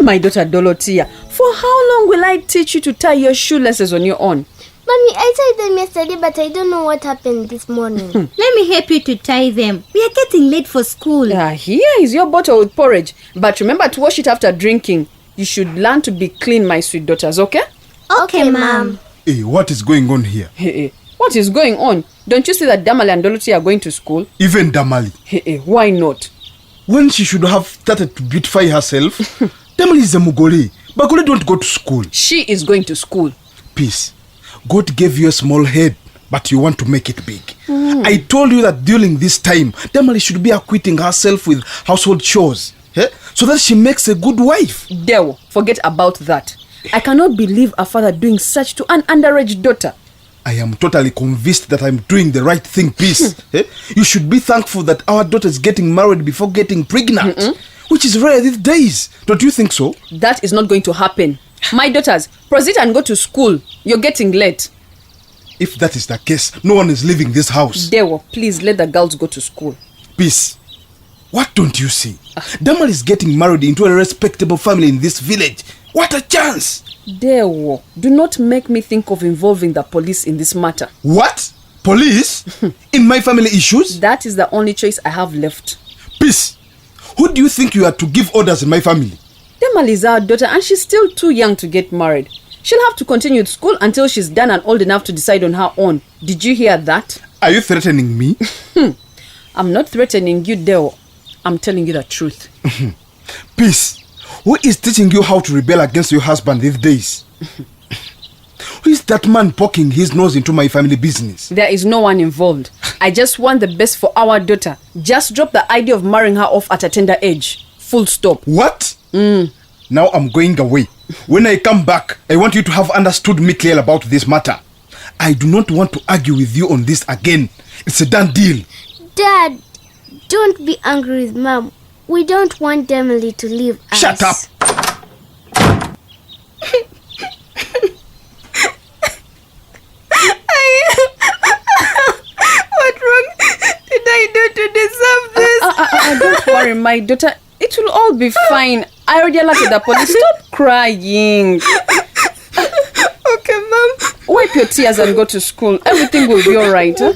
My daughter Dorothea, for how long will I teach you to tie your shoelaces on your own? Mommy, I tied them yesterday, but I don't know what happened this morning. Let me help you to tie them. We are getting late for school. Here is your bottle with porridge. But remember to wash it after drinking. You should learn to be clean, my sweet daughters, okay? Okay, Mom. Hey, what is going on here? Hey, what is going on? Don't you see that Damalie and Dorothea are going to school? Even Damalie. Hey, why not? When she should have started to beautify herself, Damalie is a Mugoli. Bagole don't go to school. She is going to school. Peace. God gave you a small head, but you want to make it big. I told you that during this time, Damalie should be acquitting herself with household chores, so that she makes a good wife. Dewo, forget about that. I cannot believe a father doing such to an underage daughter. I am totally convinced that I'm doing the right thing, Peace. You should be thankful that our daughter is getting married before getting pregnant, which is rare these days. Don't you think so? That is not going to happen. My daughters, proceed and go to school. You're getting late. If that is the case, no one is leaving this house. Dewo, please let the girls go to school. Peace. What don't you see? Damalie is getting married into a respectable family in this village. What a chance! Dewo, do not make me think of involving the police in this matter. What? Police? In my family issues? That is the only choice I have left. Peace. Who do you think you are to give orders in my family? Damalie is our daughter and she's still too young to get married. She'll have to continue school until she's done and old enough to decide on her own. Did you hear that? Are you threatening me? I'm not threatening you, Dewo. I'm telling you the truth. Peace, who is teaching you how to rebel against your husband these days? Who is that man poking his nose into my family business? There is no one involved. I just want the best for our daughter. Just drop the idea of marrying her off at a tender age. Full stop. What? Now I'm going away. When I come back, I want you to have understood me clearly about this matter. I do not want to argue with you on this again. It's a done deal. Dad, don't be angry with Mom. We don't want Damalie to leave us. Shut up! What wrong did I do to deserve this? Don't worry, my daughter. It will all be fine. I already alerted the police. Stop crying. Okay, Mom. Wipe your tears and go to school. Everything will be all right. Huh?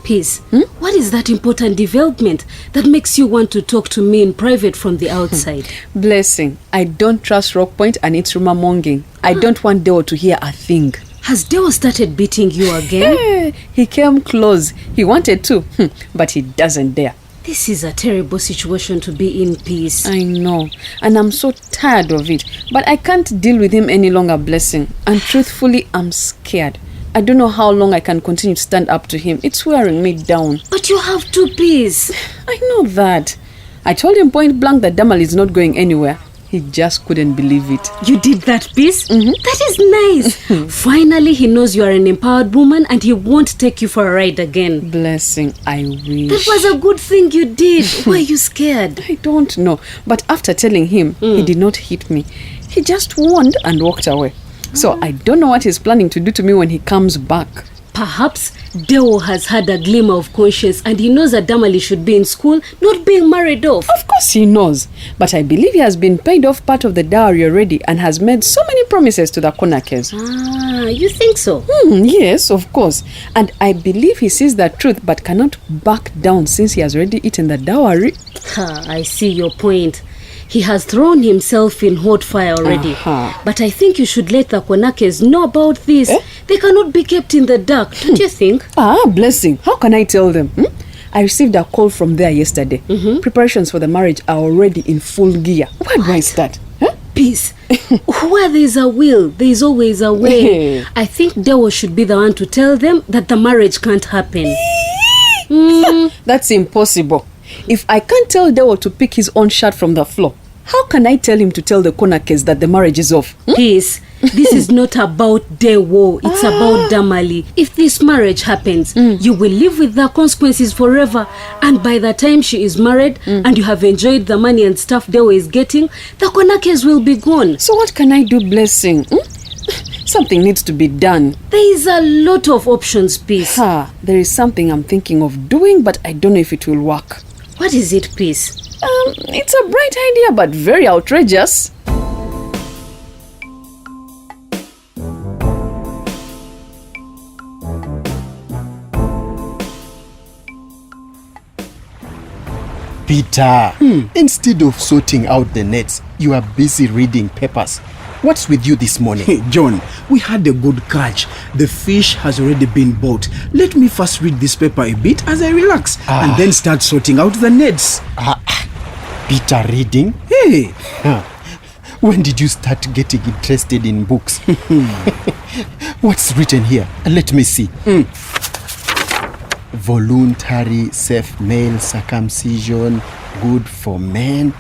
Peace, what is that important development that makes you want to talk to me in private from the outside? Blessing, I don't trust Rock Point and its rumor monging. I don't want Deo to hear a thing. Has Deo started beating you again? He came close. He wanted to, but he doesn't dare. This is a terrible situation to be in, Peace. I know, and I'm so tired of it. But I can't deal with him any longer, Blessing. And truthfully, I'm scared. I don't know how long I can continue to stand up to him. It's wearing me down. But you have to, Peace. I know that. I told him point blank that Damalie is not going anywhere. He just couldn't believe it. You did that, Peace? That is nice. Finally, he knows you are an empowered woman and he won't take you for a ride again. Blessing, I wish. That was a good thing you did. Why are you scared? I don't know. But after telling him, he did not hit me. He just warned and walked away. So I don't know what he's planning to do to me when he comes back. Perhaps Deo has had a glimmer of conscience and he knows that Damalie should be in school, not being married off. Of course he knows. But I believe he has been paid off part of the dowry already and has made so many promises to the konakes. Ah, you think so? Yes, of course. And I believe he sees the truth but cannot back down since he has already eaten the dowry. I see your point. He has thrown himself in hot fire already. But I think you should let the konakes know about this. They cannot be kept in the dark, don't you think? Blessing. How can I tell them? I received a call from there yesterday. Preparations for the marriage are already in full gear. Where do I start? Peace. Where there is a will, there is always a way. I think Deo should be the one to tell them that the marriage can't happen. That's impossible. If I can't tell Deo to pick his own shirt from the floor, how can I tell him to tell the konakes that the marriage is off? Peace. This is not about Deo. It's about Damalie. If this marriage happens, you will live with the consequences forever. And by the time she is married and you have enjoyed the money and stuff Deo is getting, the konakes will be gone. So what can I do, Blessing? Something needs to be done. There is a lot of options, Peace. There is something I'm thinking of doing, but I don't know if it will work. What is it, Peace? It's a bright idea, but very outrageous. Peter, instead of sorting out the nets, you are busy reading papers. What's with you this morning? Hey, John, we had a good catch. The fish has already been bought. Let me first read this paper a bit as I relax and then start sorting out the nets. Peter, reading? Hey! When did you start getting interested in books? What's written here? Let me see. Voluntary safe male circumcision, good for men.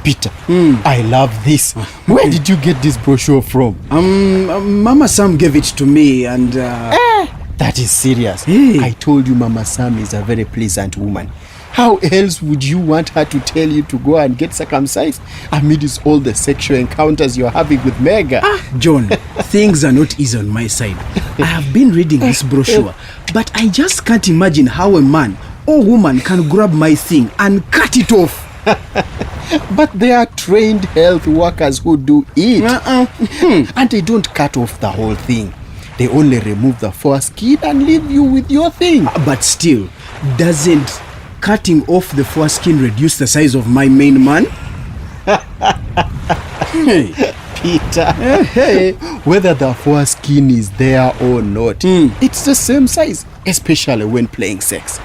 Peter, I love this. Where did you get this brochure from? Mama Sam gave it to me and... That is serious. Hey. I told you Mama Sam is a very pleasant woman. How else would you want her to tell you to go and get circumcised amidst all the sexual encounters you're having with Mega? John, things are not easy on my side. I have been reading this brochure, but I just can't imagine how a man or woman can grab my thing and cut it off. But there are trained health workers who do it. And they don't cut off the whole thing. They only remove the foreskin and leave you with your thing. But still, doesn't cutting off the foreskin reduce the size of my main man? Hey, Peter. Hey, whether the foreskin is there or not, it's the same size, especially when playing sex.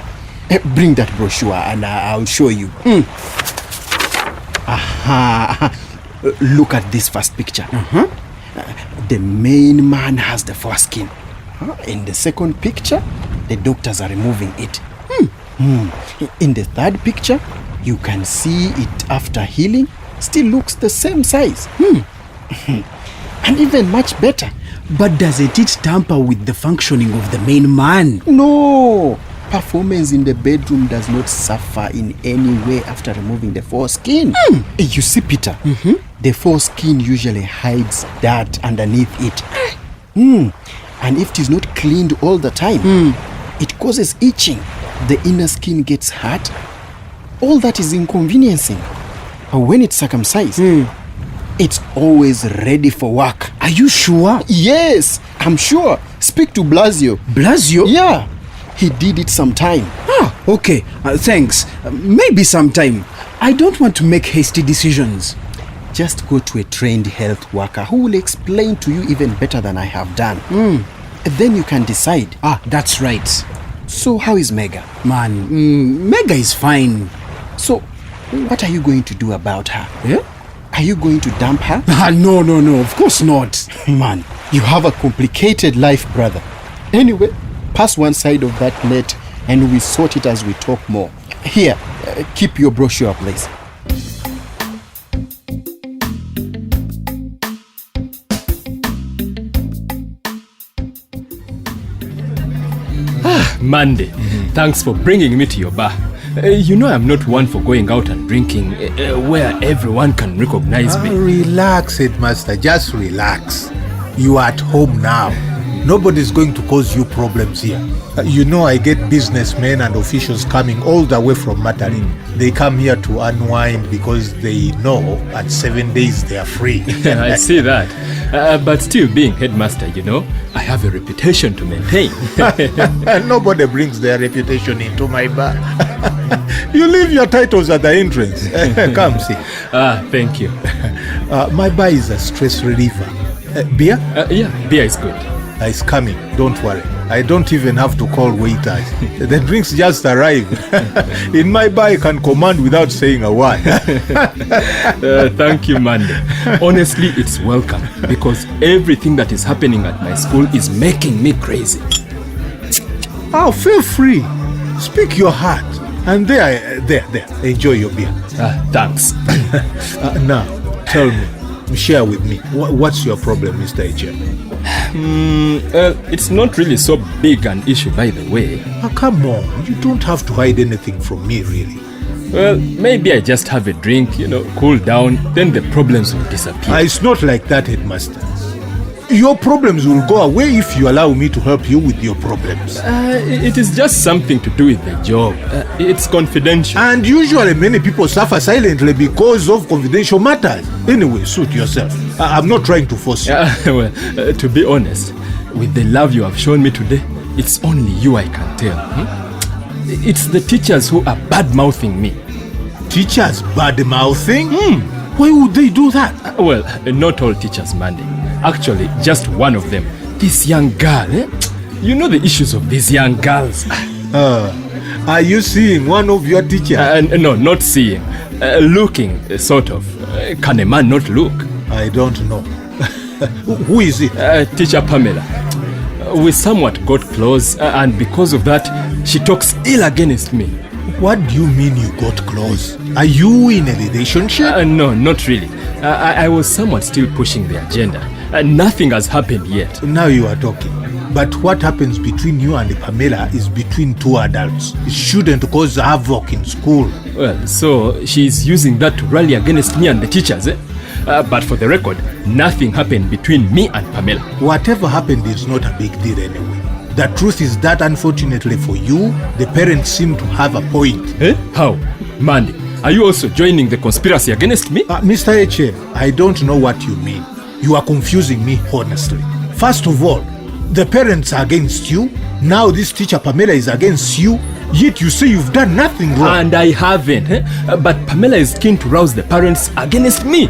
Bring that brochure and I'll show you. Aha. Look at this first picture. The main man has the foreskin. In the second picture, the doctors are removing it. In the third picture, you can see it after healing. Still looks the same size. And even much better. But doesn't it tamper with the functioning of the main man? No. Performance in the bedroom does not suffer in any way after removing the foreskin. You see, Peter, the foreskin usually hides dirt underneath it. And if it is not cleaned all the time, it causes itching. The inner skin gets hurt. All that is inconveniencing. When it's circumcised, it's always ready for work. Are you sure? Yes, I'm sure. Speak to Blasio. Blasio? Yeah, he did it sometime. Okay, thanks. Maybe sometime. I don't want to make hasty decisions. Just go to a trained health worker who will explain to you even better than I have done. Then you can decide. That's right. So how is Mega? Man, Mega is fine. So, what are you going to do about her? Are you going to dump her? No, of course not. Man, you have a complicated life, brother. Anyway, pass one side of that net and we sort it as we talk more. Here, keep your brochure, please. Monday, thanks for bringing me to your bar. You know I'm not one for going out and drinking where everyone can recognize me. Relax, headmaster, just relax. You are at home now. Nobody's going to cause you problems here. You know I get businessmen and officials coming all the way from Matare. They come here to unwind because they know at 7 days they are free. I see that. But still being headmaster, you know, I have a reputation to maintain. Nobody brings their reputation into my bar. You leave your titles at the entrance. Come see. Thank you. My bar is a stress reliever. Beer? Yeah, beer is good. It's coming, don't worry. I don't even have to call waiters. The drinks just arrive. In my bar, I can command without saying a word. Thank you, Monday. Honestly, it's welcome because everything that is happening at my school is making me crazy. Feel free. Speak your heart. And there, enjoy your beer. Thanks. Now, tell me, share with me, what's your problem, Mr. H.M.? It's not really so big an issue, by the way. Come on, you don't have to hide anything from me, really. Well, maybe I just have a drink, cool down, then the problems will disappear. It's not like that, headmaster. Your problems will go away if you allow me to help you with your problems. It is just something to do with the job. It's confidential. And usually many people suffer silently because of confidential matters. Anyway, suit yourself. I'm not trying to force you. Well, to be honest, with the love you have shown me today, it's only you I can tell. It's the teachers who are bad-mouthing me. Teachers bad-mouthing? Why would they do that? Well, not all teachers, Mandy. Actually, just one of them. This young girl, You know the issues of these young girls. Are you seeing one of your teachers? No, not seeing. Looking, sort of. Can a man not look? I don't know. Who is it? Teacher Pamela. We somewhat got close, and because of that, she talks ill against me. What do you mean you got close? Are you in a relationship? No, not really. I was somewhat still pushing the agenda. Nothing has happened yet. Now you are talking. But what happens between you and Pamela is between two adults. It shouldn't cause havoc in school. Well, so she's using that to rally against me and the teachers, but for the record, nothing happened between me and Pamela. Whatever happened is not a big deal anyway. The truth is that, unfortunately for you, the parents seem to have a point. How? Mandy, are you also joining the conspiracy against me? Mr. H.M., I don't know what you mean. You are confusing me, honestly. First of all, the parents are against you. Now this teacher Pamela is against you. Yet you say you've done nothing wrong. And I haven't. But Pamela is keen to rouse the parents against me.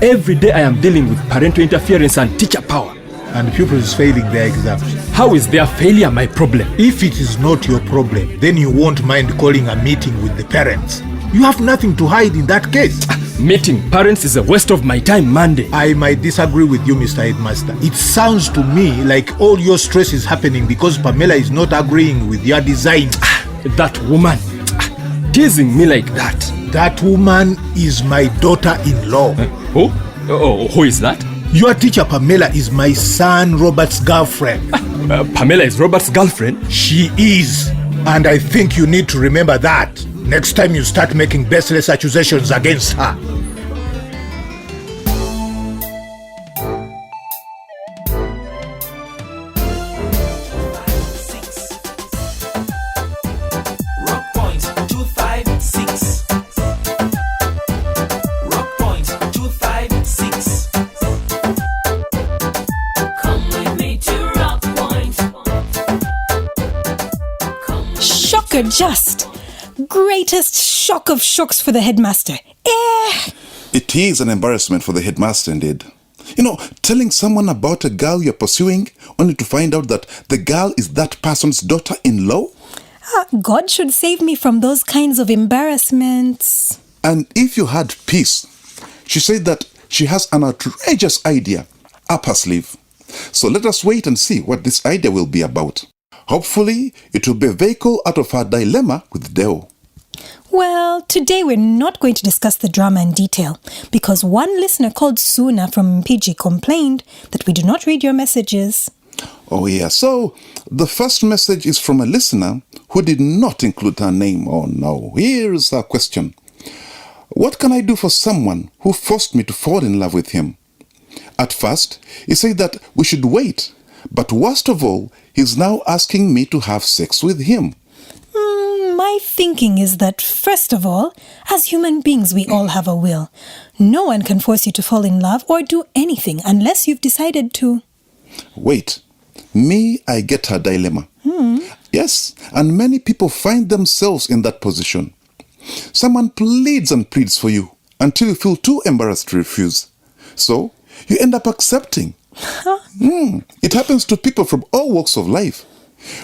Every day I am dealing with parental interference and teacher power. And pupils failing their exams. How is their failure my problem? If it is not your problem, then you won't mind calling a meeting with the parents. You have nothing to hide in that case. Meeting parents is a waste of my time, Monday. I might disagree with you, Mr. Headmaster. It sounds to me like all your stress is happening because Pamela is not agreeing with your design. That woman, teasing me like that. That woman is my daughter-in-law. Who is that? Your teacher Pamela is my son Robert's girlfriend. Pamela is Robert's girlfriend? She is. And I think you need to remember that next time you start making baseless accusations against her. Just greatest shock of shocks for the headmaster. It is an embarrassment for the headmaster indeed. You know, telling someone about a girl you're pursuing only to find out that the girl is that person's daughter-in-law? God should save me from those kinds of embarrassments. And if you had peace, she said that she has an outrageous idea up her sleeve. So let us wait and see what this idea will be about. Hopefully, it will be a vehicle out of her dilemma with Deo. Well, today we're not going to discuss the drama in detail because one listener called Suna from PG complained that we do not read your messages. Oh yeah, so the first message is from a listener who did not include her name. Oh no, here's her question. What can I do for someone who forced me to fall in love with him? At first, he said that we should wait. But worst of all, he's now asking me to have sex with him. My thinking is that, first of all, as human beings, we all have a will. No one can force you to fall in love or do anything unless you've decided to. Wait, I get her dilemma. Yes, and many people find themselves in that position. Someone pleads and pleads for you until you feel too embarrassed to refuse. So, you end up accepting. It happens to people from all walks of life.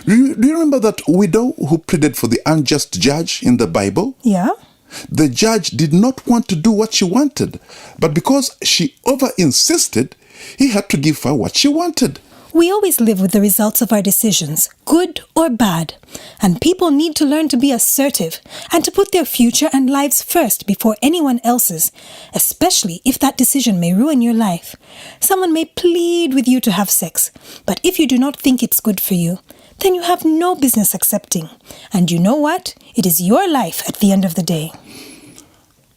Do you remember that widow who pleaded for the unjust judge in the Bible? Yeah. The judge did not want to do what she wanted, but because she over-insisted, he had to give her what she wanted. We always live with the results of our decisions, good or bad. And people need to learn to be assertive and to put their future and lives first before anyone else's, especially if that decision may ruin your life. Someone may plead with you to have sex, but if you do not think it's good for you, then you have no business accepting. And you know what? It is your life at the end of the day.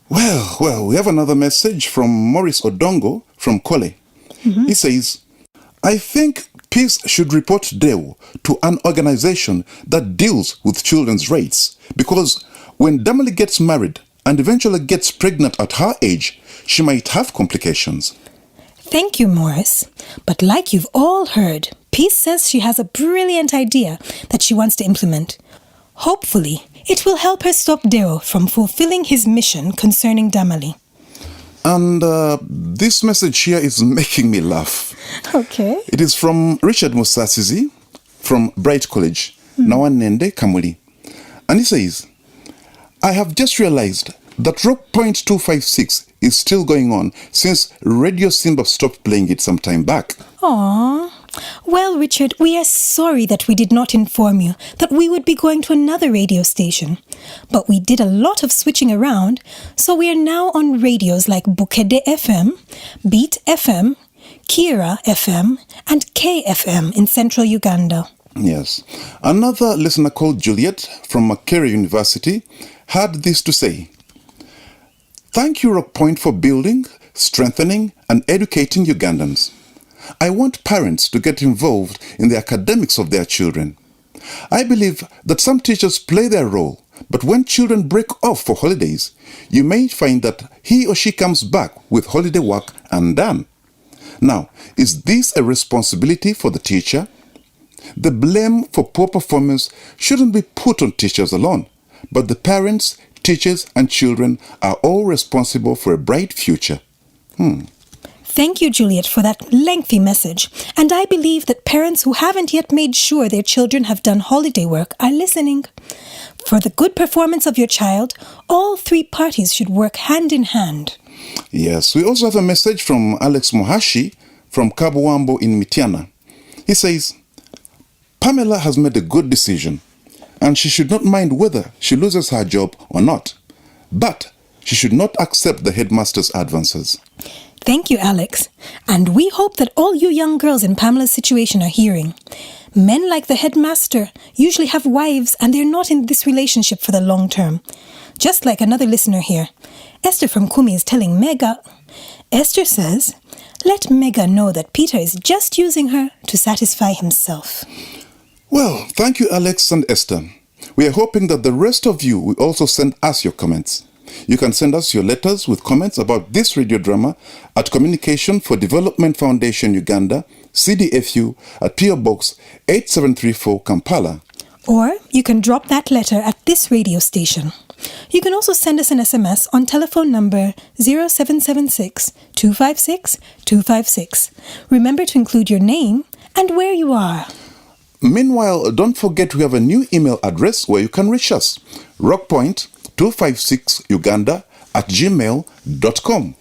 Well, we have another message from Maurice Odongo from Kole. He says, I think Peace should report Deo to an organization that deals with children's rights, because when Damalie gets married and eventually gets pregnant at her age, she might have complications. Thank you, Morris. But like you've all heard, Peace says she has a brilliant idea that she wants to implement. Hopefully, it will help her stop Deo from fulfilling his mission concerning Damalie. And this message here is making me laugh. Okay. It is from Richard Musasizi from Bright College, Nawanende Kamuli. And he says, I have just realized that Rock Point 256 is still going on since Radio Simba stopped playing it some time back. Aww. Well, Richard, we are sorry that we did not inform you that we would be going to another radio station. But we did a lot of switching around, so we are now on radios like Bukede FM, Beat FM, Kira FM, and KFM in central Uganda. Yes. Another listener called Juliet from Makerere University had this to say. Thank you, Rock Point, for building, strengthening, and educating Ugandans. I want parents to get involved in the academics of their children. I believe that some teachers play their role, but when children break off for holidays, you may find that he or she comes back with holiday work undone. Now, is this a responsibility for the teacher? The blame for poor performance shouldn't be put on teachers alone, but the parents, teachers, and children are all responsible for a bright future. Thank you, Juliet, for that lengthy message. And I believe that parents who haven't yet made sure their children have done holiday work are listening. For the good performance of your child, all three parties should work hand in hand. Yes, we also have a message from Alex Mohashi from Kabuwambo in Mitiana. He says, Pamela has made a good decision, and she should not mind whether she loses her job or not. But she should not accept the headmaster's advances. Thank you, Alex. And we hope that all you young girls in Pamela's situation are hearing. Men like the headmaster usually have wives and they're not in this relationship for the long term. Just like another listener here. Esther from Kumi is telling Mega. Esther says, let Mega know that Peter is just using her to satisfy himself. Well, thank you, Alex and Esther. We are hoping that the rest of you will also send us your comments. You can send us your letters with comments about this radio drama at Communication for Development Foundation Uganda, CDFU, at PO Box 8734 Kampala. Or you can drop that letter at this radio station. You can also send us an SMS on telephone number 0776 256 256. Remember to include your name and where you are. Meanwhile, don't forget we have a new email address where you can reach us, rockpoint256uganda@gmail.com.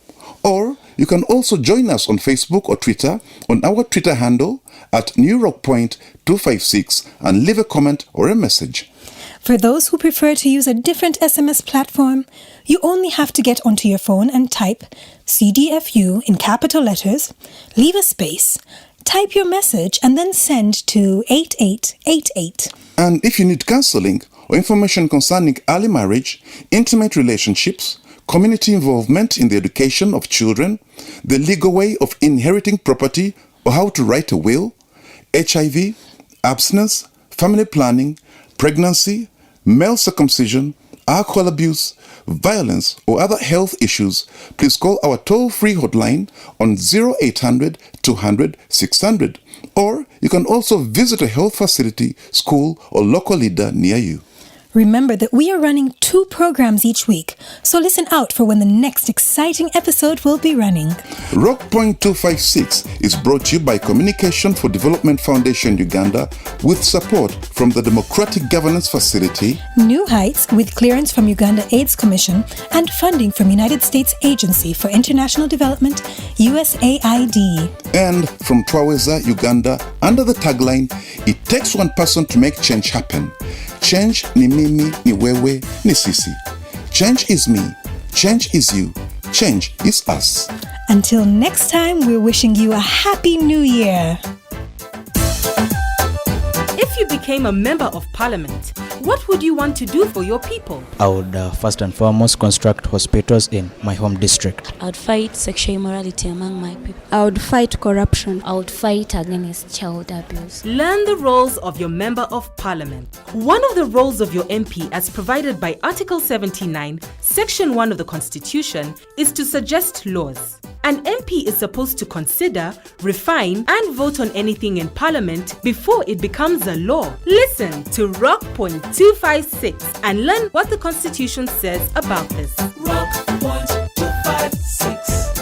Or you can also join us on Facebook or Twitter on our Twitter handle @NewRockPoint256 and leave a comment or a message. For those who prefer to use a different SMS platform, you only have to get onto your phone and type CDFU in capital letters, leave a space, type your message, and then send to 8888. And if you need counseling or information concerning early marriage, intimate relationships, community involvement in the education of children, the legal way of inheriting property or how to write a will, HIV, abstinence, family planning, pregnancy, male circumcision, alcohol abuse, violence, or other health issues, please call our toll-free hotline on 0800 200 600. Or you can also visit a health facility, school, or local leader near you. Remember that we are running 2 programs each week, so listen out for when the next exciting episode will be running. Rockpoint 256 is brought to you by Communication for Development Foundation Uganda with support from the Democratic Governance Facility, New Heights with clearance from Uganda AIDS Commission and funding from United States Agency for International Development, USAID. and from Twaweza, Uganda, under the tagline, It takes one person to make change happen. Change ni mimi, ni wewe, ni sisi. Change is me. Change is you. Change is us. Until next time, we're wishing you a happy new year. If you became a member of parliament, what would you want to do for your people? I would first and foremost construct hospitals in my home district. I would fight sexual immorality among my people. I would fight corruption. I would fight against child abuse. Learn the roles of your member of parliament. One of the roles of your MP, as provided by Article 79, Section 1 of the Constitution, is to suggest laws. An MP is supposed to consider, refine, and vote on anything in Parliament before it becomes a law. Listen to Rockpoint 256 and learn what the Constitution says about this. Rockpoint 256.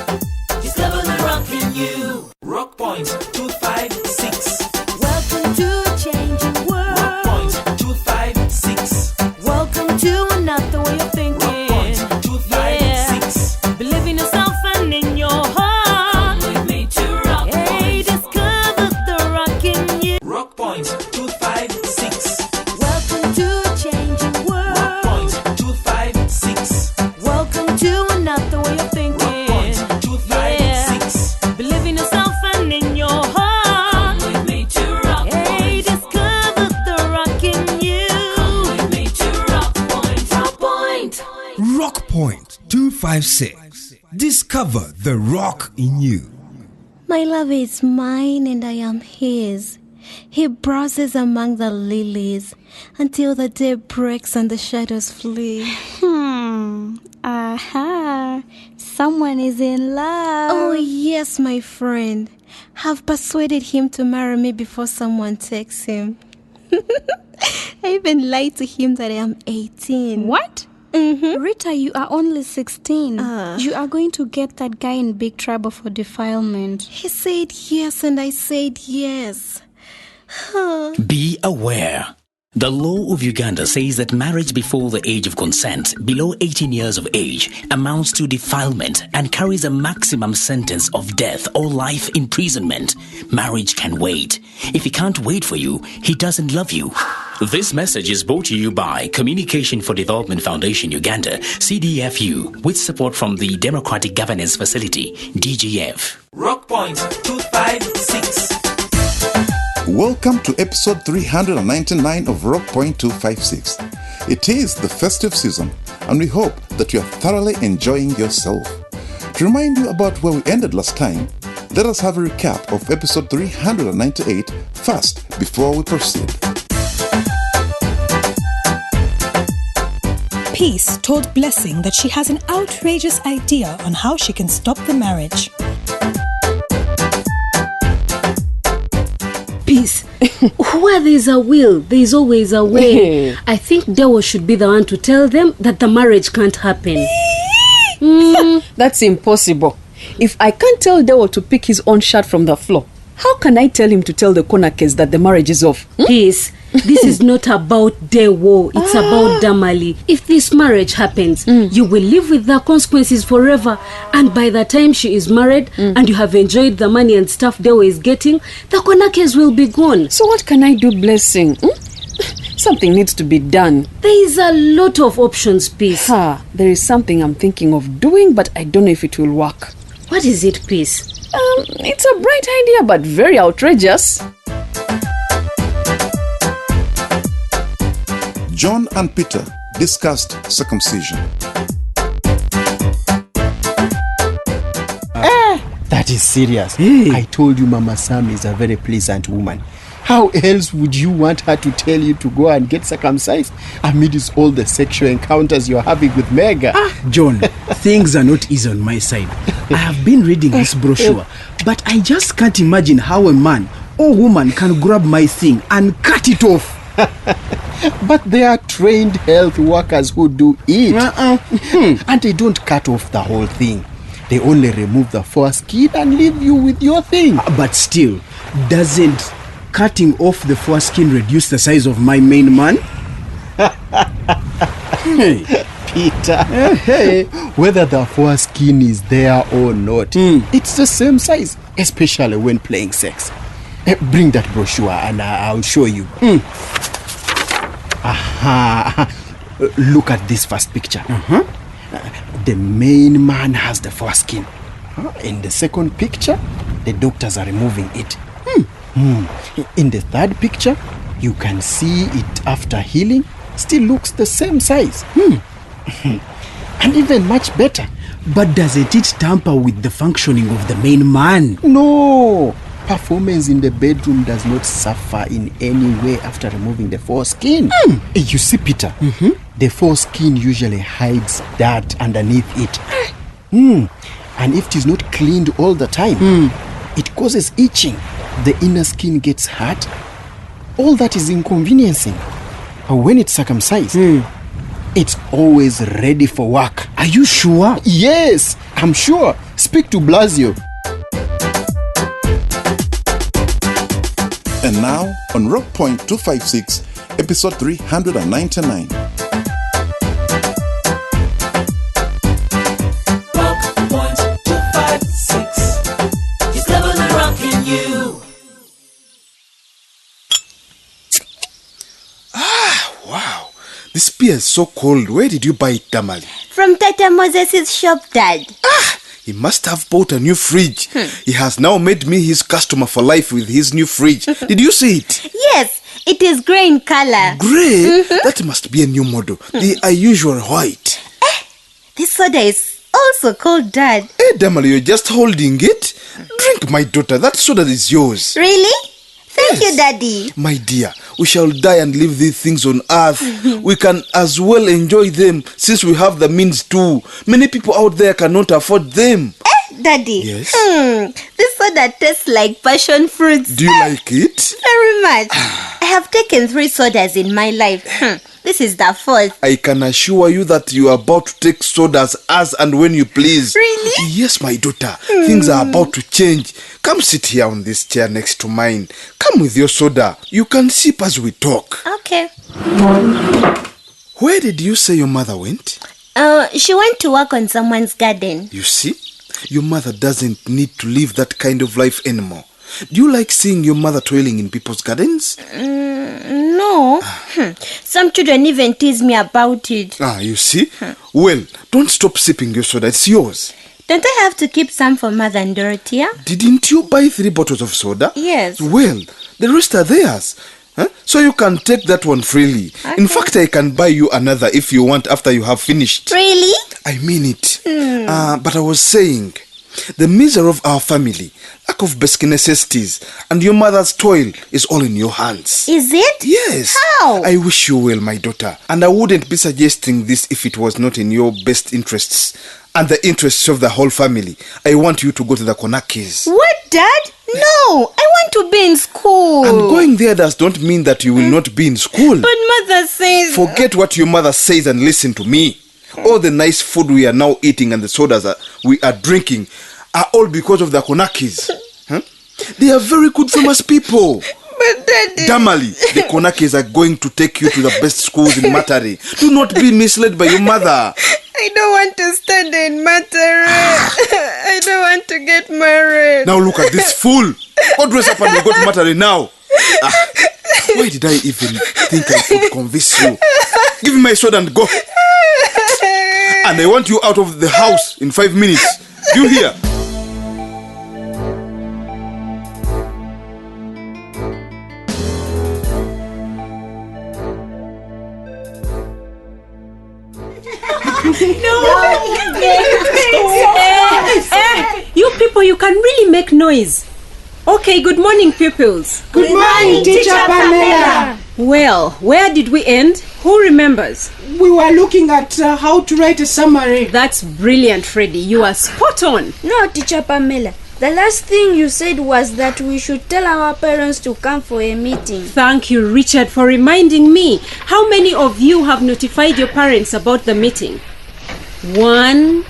Discover the rock in you. Rockpoint 256. Welcome to a changing world. Rockpoint 256. Welcome to another way of thinking. Rockpoint 256. Yeah. Believe in yourself and in your heart. Come with me to Rockpoint. Hey, discover the rock in you. Rockpoint 256. Welcome to a changing world. Rockpoint 256. Welcome to another way of thinking. Rockpoint 256. Yeah. Believe in yourself and in your heart. Come with me to Rockpoint. Hey, discover the rock in you. Come with me to Rockpoint. Rockpoint. Rockpoint 256. Discover the rock in you. My love is mine and I am his. He browses among the lilies until the day breaks and the shadows flee. Aha. Someone is in love. Oh, yes, my friend. have persuaded him to marry me before someone takes him. I even lied to him that I am 18. What? Rita, you are only 16. You are going to get that guy in big trouble for defilement. He said yes, and I said yes. Be aware. The law of Uganda says that marriage before the age of consent, below 18 years of age, amounts to defilement and carries a maximum sentence of death or life imprisonment. Marriage can wait. If he can't wait for you, he doesn't love you. This message is brought to you by Communication for Development Foundation Uganda, CDFU, with support from the Democratic Governance Facility, DGF. Rock Point 256. Welcome to episode 399 of Rock Point 256. It is the festive season, and we hope that you are thoroughly enjoying yourself. To remind you about where we ended last time, let us have a recap of episode 398 first before we proceed. Peace told Blessing that she has an outrageous idea on how she can stop the marriage. Peace. Where there is a will, there is always a way. I think Dewo should be the one to tell them that the marriage can't happen. That's impossible. If I can't tell Dewo to pick his own shirt from the floor, how can I tell him to tell the konakes that the marriage is off? Peace. This is not about Dewo, it's about Damalie. If this marriage happens, you will live with the consequences forever. And by the time she is married and you have enjoyed the money and stuff Dewo is getting, the konakes will be gone. So what can I do, Blessing? Something needs to be done. There is a lot of options, Peace. There is something I'm thinking of doing, but I don't know if it will work. What is it, Peace? It's a bright idea, but very outrageous. John and Peter discussed circumcision. That is serious. I told you Mama Sam is a very pleasant woman. How else would you want her to tell you to go and get circumcised amidst all the sexual encounters you're having with Mega? John, things are not easy on my side. I have been reading this brochure, but I just can't imagine how a man or woman can grab my thing and cut it off. But there are trained health workers who do it. And they don't cut off the whole thing. They only remove the foreskin and leave you with your thing. But still, doesn't cutting off the foreskin reduce the size of my main man? Peter, whether the foreskin is there or not, it's the same size, especially when playing sex. Bring that brochure and I'll show you. Look at this first picture. The main man has the foreskin. In the second picture, the doctors are removing it. In the third picture, you can see it after healing. Still looks the same size. And even much better. But doesn't it tamper with the functioning of the main man? No. Performance in the bedroom does not suffer in any way after removing the foreskin. You see, Peter, the foreskin usually hides dirt underneath it. And if it is not cleaned all the time, it causes itching. The inner skin gets hurt. All that is inconveniencing. When it's circumcised, it's always ready for work. Are you sure? Yes, I'm sure. Speak to Blasio. And now, on Rock Point 256, episode 399. Rock Point 256. Discover the rock in you. Wow. This beer is so cold. Where did you buy it, Damalie? From Tata Moses' shop, Dad. He must have bought a new fridge. He has now made me his customer for life with his new fridge. Did you see it? Yes, it is grey in color. Grey? That must be a new model. The unusual white. This soda is also called Dad. Hey, Damalie, you're just holding it? Drink, my daughter. That soda is yours. Really? Thank you, Daddy. My dear, we shall die and leave these things on earth. We can as well enjoy them since we have the means too. Many people out there cannot afford them. Daddy. Yes? This soda tastes like passion fruits. Do you like it? Very much. I have taken 3 sodas in my life. This is the 4th. I can assure you that you are about to take sodas as and when you please. Really? Yes, my daughter. Things are about to change. Come sit here on this chair next to mine. Come with your soda. You can sip as we talk. Okay. Where did you say your mother went? She went to work on someone's garden. You see? Your mother doesn't need to live that kind of life anymore. Do you like seeing your mother toiling in people's gardens? No. Some children even tease me about it. You see? Well, don't stop sipping your soda. It's yours. Don't I have to keep some for Mother and Dorothea? Didn't you buy 3 bottles of soda? Yes. Well, the rest are theirs. So you can take that one freely. Okay. In fact, I can buy you another if you want after you have finished. Really? I mean it. But I was saying, the misery of our family, lack of basic necessities, and your mother's toil is all in your hands. Is it? Yes. How? I wish you well, my daughter. And I wouldn't be suggesting this if it was not in your best interests and the interests of the whole family. I want you to go to the konakes. What, Dad? No, I want to be in school. And going there does not mean that you will not be in school. But Mother says... Forget what your mother says and listen to me. All the nice food we are now eating and the sodas we are drinking are all because of the konakes. They are very good, famous people. But Daddy... Damalie, the konakes are going to take you to the best schools in Matare. Do not be misled by your mother. I don't want to study in Matare. I don't want to get married. Now look at this fool. Go dress up and we go to Matare now. Why did I even think I could convince you? Give me my sword and go. And I want you out of the house in 5 minutes. Do you hear? You people, you can really make noise. Okay, good morning, pupils. Good morning, Teacher Pamela. Well, where did we end? Who remembers? We were looking at how to write a summary. That's brilliant, Freddy. You are spot on. No, Teacher Pamela. The last thing you said was that we should tell our parents to come for a meeting. Thank you, Richard, for reminding me. How many of you have notified your parents about the meeting? 1,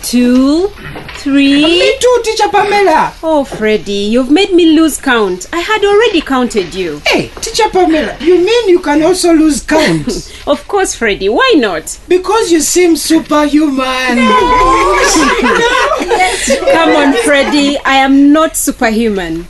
2, 3... Me too, Teacher Pamela. Oh, Freddy, you've made me lose count. I had already counted you. Hey, Teacher Pamela, you mean you can also lose count? Of course, Freddy. Why not? Because you seem superhuman. Come on, Freddy. I am not superhuman.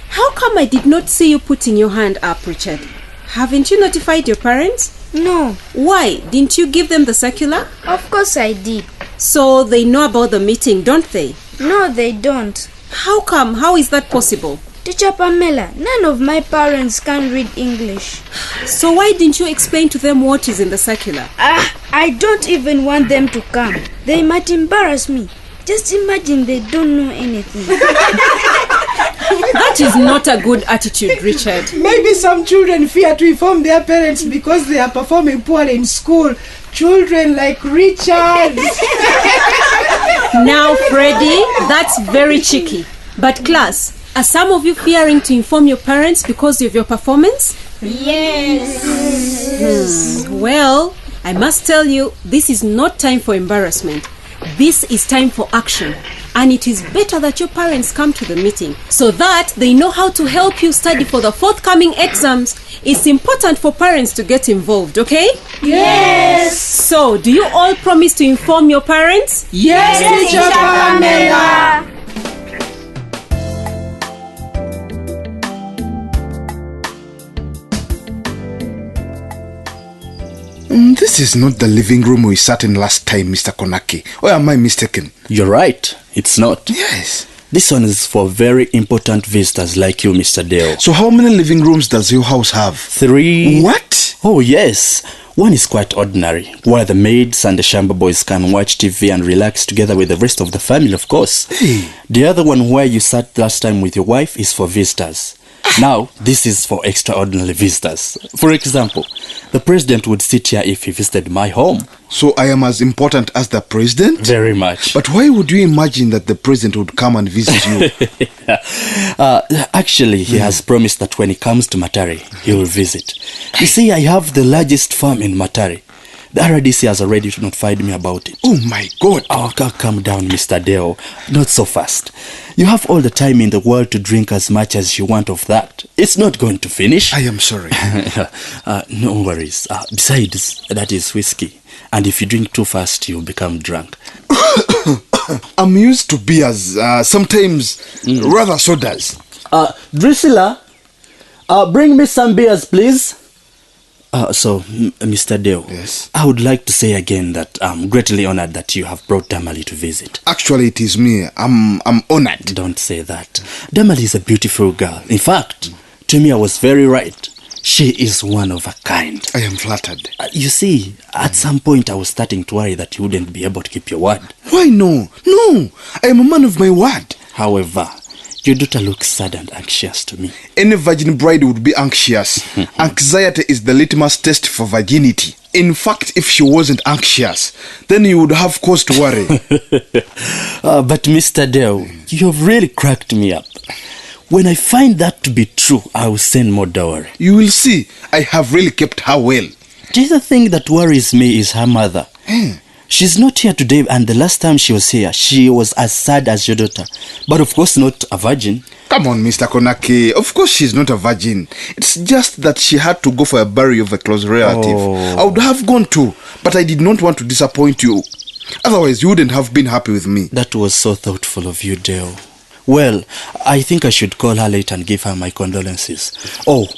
How come I did not see you putting your hand up, Richard? Haven't you notified your parents? No. Why? Didn't you give them the circular? Of course I did. So they know about the meeting, don't they? No, they don't. How come? How is that possible? Teacher Pamela, none of my parents can read English. So why didn't you explain to them what is in the circular? I don't even want them to come. They might embarrass me. Just imagine they don't know anything. That is not a good attitude, Richard. Maybe some children fear to inform their parents because they are performing poorly in school. Children like Richard. Now, Freddy, that's very cheeky. But class, are some of you fearing to inform your parents because of your performance? Yes. Well, I must tell you, this is not time for embarrassment. This is time for action. And it is better that your parents come to the meeting so that they know how to help you study for the forthcoming exams. It's important for parents to get involved, okay? Yes. So, do you all promise to inform your parents? Yes, Teacher Pamela. This is not the living room we sat in last time, Mr. Konake. Or am I mistaken? You're right. It's not. Yes. This one is for very important visitors like you, Mr. Dale. So how many living rooms does your house have? 3. What? Oh, yes. One is quite ordinary, where the maids and the Shamba boys can watch TV and relax together with the rest of the family, of course. Hey. The other one where you sat last time with your wife is for visitors. Now, this is for extraordinary visitors. For example, the president would sit here if he visited my home. So I am as important as the president? Very much. But why would you imagine that the president would come and visit you? Actually, he has promised that when he comes to Matare, he will visit. You see, I have the largest farm in Matare. The RDC has already notified me about it. Oh my God! Oh, calm down, Mr. Deo. Not so fast. You have all the time in the world to drink as much as you want of that. It's not going to finish. I am sorry. No worries. Besides, that is whiskey. And if you drink too fast, you'll become drunk. I'm used to beers, sometimes rather sodas. Drusilla, bring me some beers, please. Mr. Deo, yes. I would like to say again that I'm greatly honored that you have brought Damalie to visit. Actually, it is me. I'm honored. Don't say that. Damalie is a beautiful girl. In fact, to me, I was very right. She is one of a kind. I am flattered. You see, at some point I was starting to worry that you wouldn't be able to keep your word. Why no? No, I am a man of my word. However, your daughter looks sad and anxious to me. Any virgin bride would be anxious. Anxiety is the litmus test for virginity. In fact, if she wasn't anxious, then you would have cause to worry. But Mr. Deo, you have really cracked me up. When I find that to be true, I will send more dowry. You will see. I have really kept her well. The other thing that worries me is her mother. She's not here today, and the last time she was here, she was as sad as your daughter. But of course not a virgin. Come on, Mr. Konake. Of course she's not a virgin. It's just that she had to go for a burial of a close relative. I would have gone too, but I did not want to disappoint you. Otherwise, you wouldn't have been happy with me. That was so thoughtful of you, Deo. Well, I think I should call her later and give her my condolences. Oh,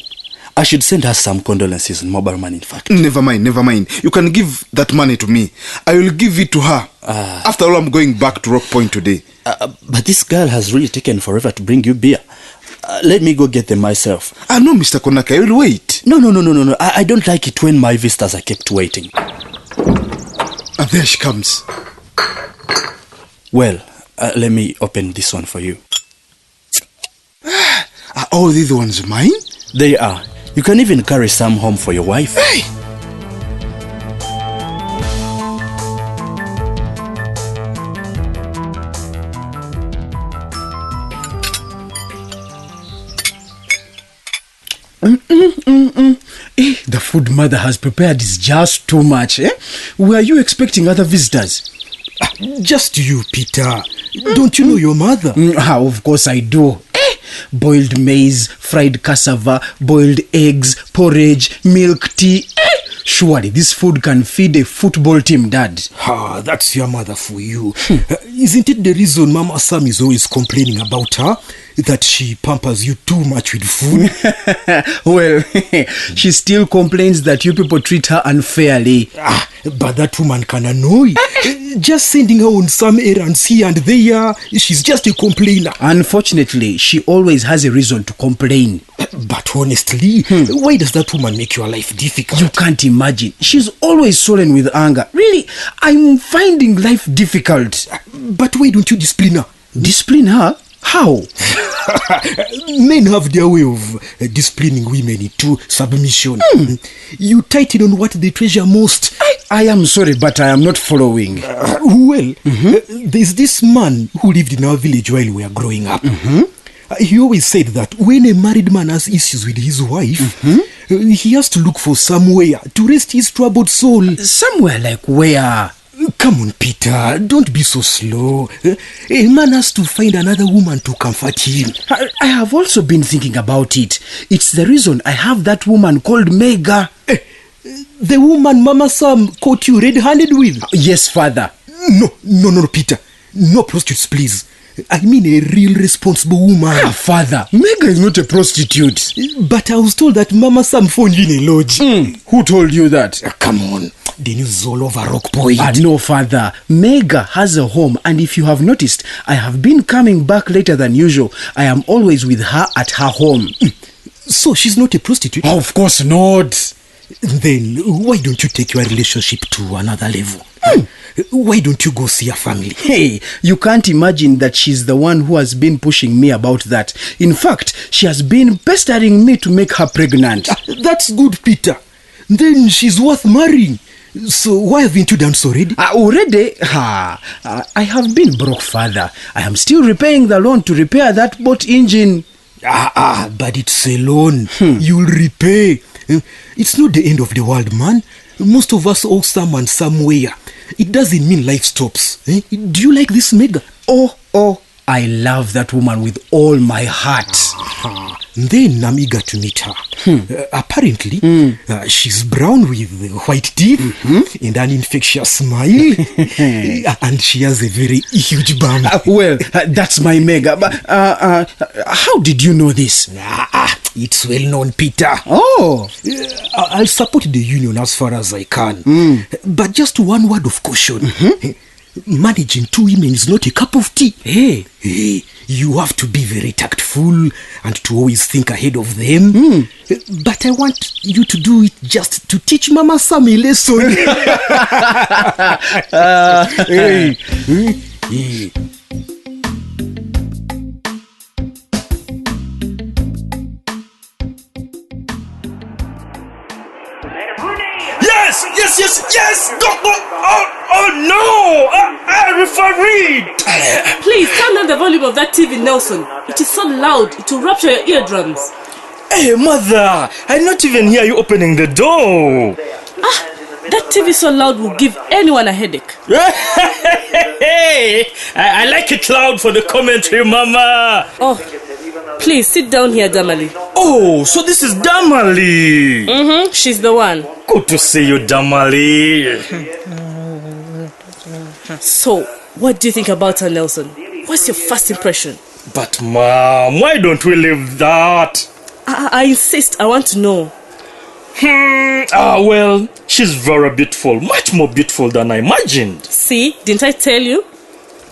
I should send her some condolences in mobile money, in fact. Never mind. You can give that money to me. I will give it to her. After all, I'm going back to Rock Point today. But this girl has really taken forever to bring you beer. Let me go get them myself. No, Mr. Konaka, I will wait. No. I don't like it when my visitors are kept waiting. And there she comes. Well, let me open this one for you. Are all these ones mine? They are. You can even carry some home for your wife. Hey! The food mother has prepared is just too much. Were you expecting other visitors? Just you, Peter. Don't you know your mother? Of course I do. Boiled maize, fried cassava, boiled eggs, porridge, milk tea. Surely this food can feed a football team, Dad. That's your mother for you. Isn't it the reason Mama Sam is always complaining about her? That she pampers you too much with food? Well, she still complains that you people treat her unfairly. But that woman can annoy. Just sending her on some errands here and there, she's just a complainer. Unfortunately, she always has a reason to complain. But honestly, why does that woman make your life difficult? You can't imagine. She's always swollen with anger. Really, I'm finding life difficult. But why don't you discipline her? Discipline her? How? Men have their way of disciplining women into submission. You tighten on what they treasure most. I am sorry, but I am not following. There's this man who lived in our village while we were growing up. He always said that when a married man has issues with his wife, he has to look for somewhere to rest his troubled soul. Somewhere like where? Come on, Peter, don't be so slow. A man has to find another woman to comfort him. I have also been thinking about it. It's the reason I have that woman called Mega. The woman Mama Sam caught you red-handed with? Yes, Father. No, Peter. No prostitutes, please. I mean a real responsible woman. Father, Mega is not a prostitute. But I was told that Mama Sam found you in a lodge. Who told you that? Come on. The news is all over Rock Point. No, Father. Mega has a home, and if you have noticed, I have been coming back later than usual. I am always with her at her home. So she's not a prostitute? Of course not. Then why don't you take your relationship to another level? Why don't you go see her family? Hey, you can't imagine that she's the one who has been pushing me about that. In fact, she has been pestering me to make her pregnant. That's good, Peter. Then she's worth marrying. So why haven't you done so already? Already? I have been broke, father. I am still repaying the loan to repair that boat engine. But it's a loan. You'll repay. It's not the end of the world, man. Most of us owe someone somewhere. It doesn't mean life stops. Do you like this Mega? Oh, I love that woman with all my heart. Then I'm eager to meet her. Apparently, she's brown with white teeth and an infectious smile. And she has a very huge bum. That's my Mega. But how did you know this? It's well known, Peter. Oh. I'll support the union as far as I can. But just one word of caution. Managing two women is not a cup of tea. Hey, you have to be very tactful and to always think ahead of them. But I want you to do it just to teach Mama Sam a lesson. Hey. Yes! Oh no! Referee! Please turn down the volume of that TV, Nelson. It is so loud, it will rupture your eardrums. Hey, mother! I not even hear you opening the door. That TV so loud will give anyone a headache. Hey! I like it loud for the commentary, mama. Oh, please sit down here, Damalie. Oh, so this is Damalie. She's the one. Good to see you, Damalie. So, what do you think about her, Nelson? What's your first impression? But, Mom, why don't we leave that? I insist. I want to know. Well, she's very beautiful. Much more beautiful than I imagined. See? Didn't I tell you?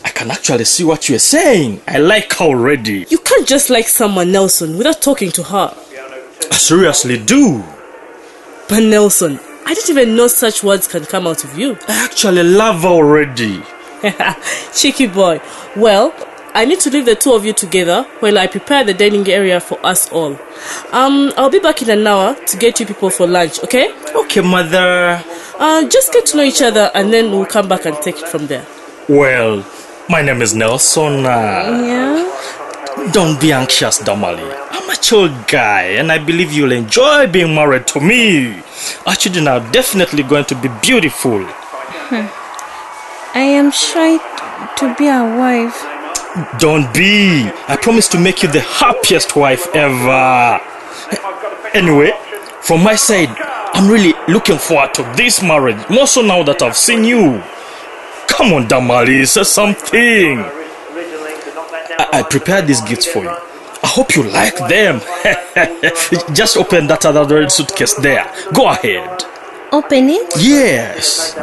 I can actually see what you're saying. I like her already. You can't just like someone, Nelson, without talking to her. I seriously do. But Nelson, I didn't even know such words can come out of you. I actually love her already. Cheeky boy. Well, I need to leave the two of you together while I prepare the dining area for us all. I'll be back in an hour to get you people for lunch, okay? Okay, mother. Just get to know each other and then we'll come back and take it from there. Well, my name is Nelson. Yeah? Don't be anxious, Damalie. I'm a chill guy and I believe you'll enjoy being married to me. Our children are definitely going to be beautiful. I am shy to be a wife. Don't be. I promise to make you the happiest wife ever. Anyway, from my side, I'm really looking forward to this marriage. More so now that I've seen you. Come on, Damalie, say something. I prepared these gifts for you. I hope you like them. Just open that other red suitcase there. Go ahead. Open it? Yes.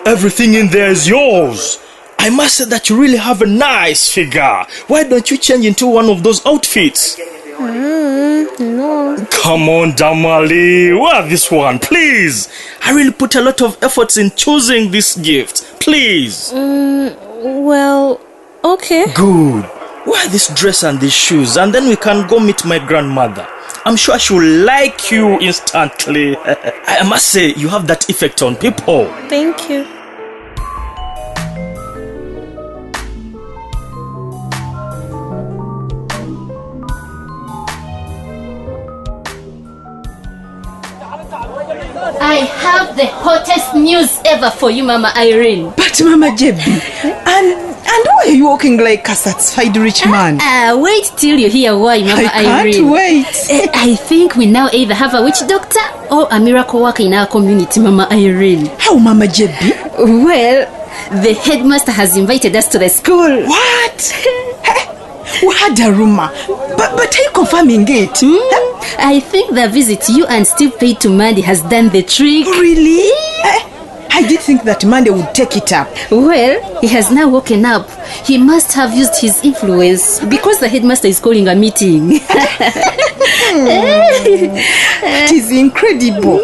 Everything in there is yours. I must say that you really have a nice figure. Why don't you change into one of those outfits? No. Come on, Damalie. Wear this one, please. I really put a lot of efforts in choosing this gift. Please. Well, okay. Good. Wear this dress and these shoes, and then we can go meet my grandmother. I'm sure she will like you instantly. I must say, you have that effect on people. Thank you. I have the hottest news ever for you, Mama Irene. But Mama JB, and why are you walking like a satisfied rich man? Wait till you hear why, Mama Irene. I can't wait. I think we now either have a witch doctor or a miracle worker in our community, Mama Irene. How, Mama JB? Well, the headmaster has invited us to the school. What? We had a rumor, but are you confirming it? I think the visit you and Steve paid to Mandy has done the trick. Really? I did think that Mandy would take it up. Well, he has now woken up. He must have used his influence because the headmaster is calling a meeting. It is incredible.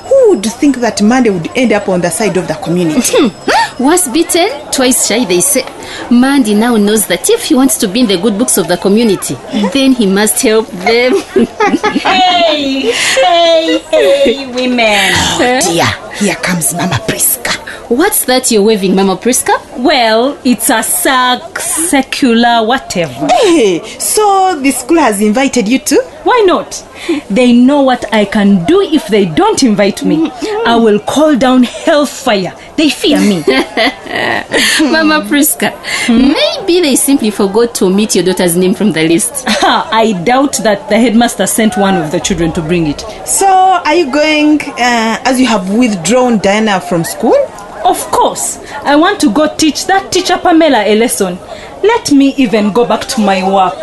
Who would think that Monday would end up on the side of the community? Once bitten, twice shy, they say. Mandy now knows that if he wants to be in the good books of the community, then he must help them. Hey, women. Oh dear, here comes Mama Priska. What's that you're waving, Mama Priska? Well, it's a secular whatever. Hey, so the school has invited you too? Why not? They know what I can do if they don't invite me. I will call down hellfire. They fear me. Mama Priska, maybe they simply forgot to omit your daughter's name from the list. I doubt that the headmaster sent one of the children to bring it. So, are you going as you have withdrawn Diana from school? Of course. I want to go teach that teacher Pamela a lesson. Let me even go back to my work.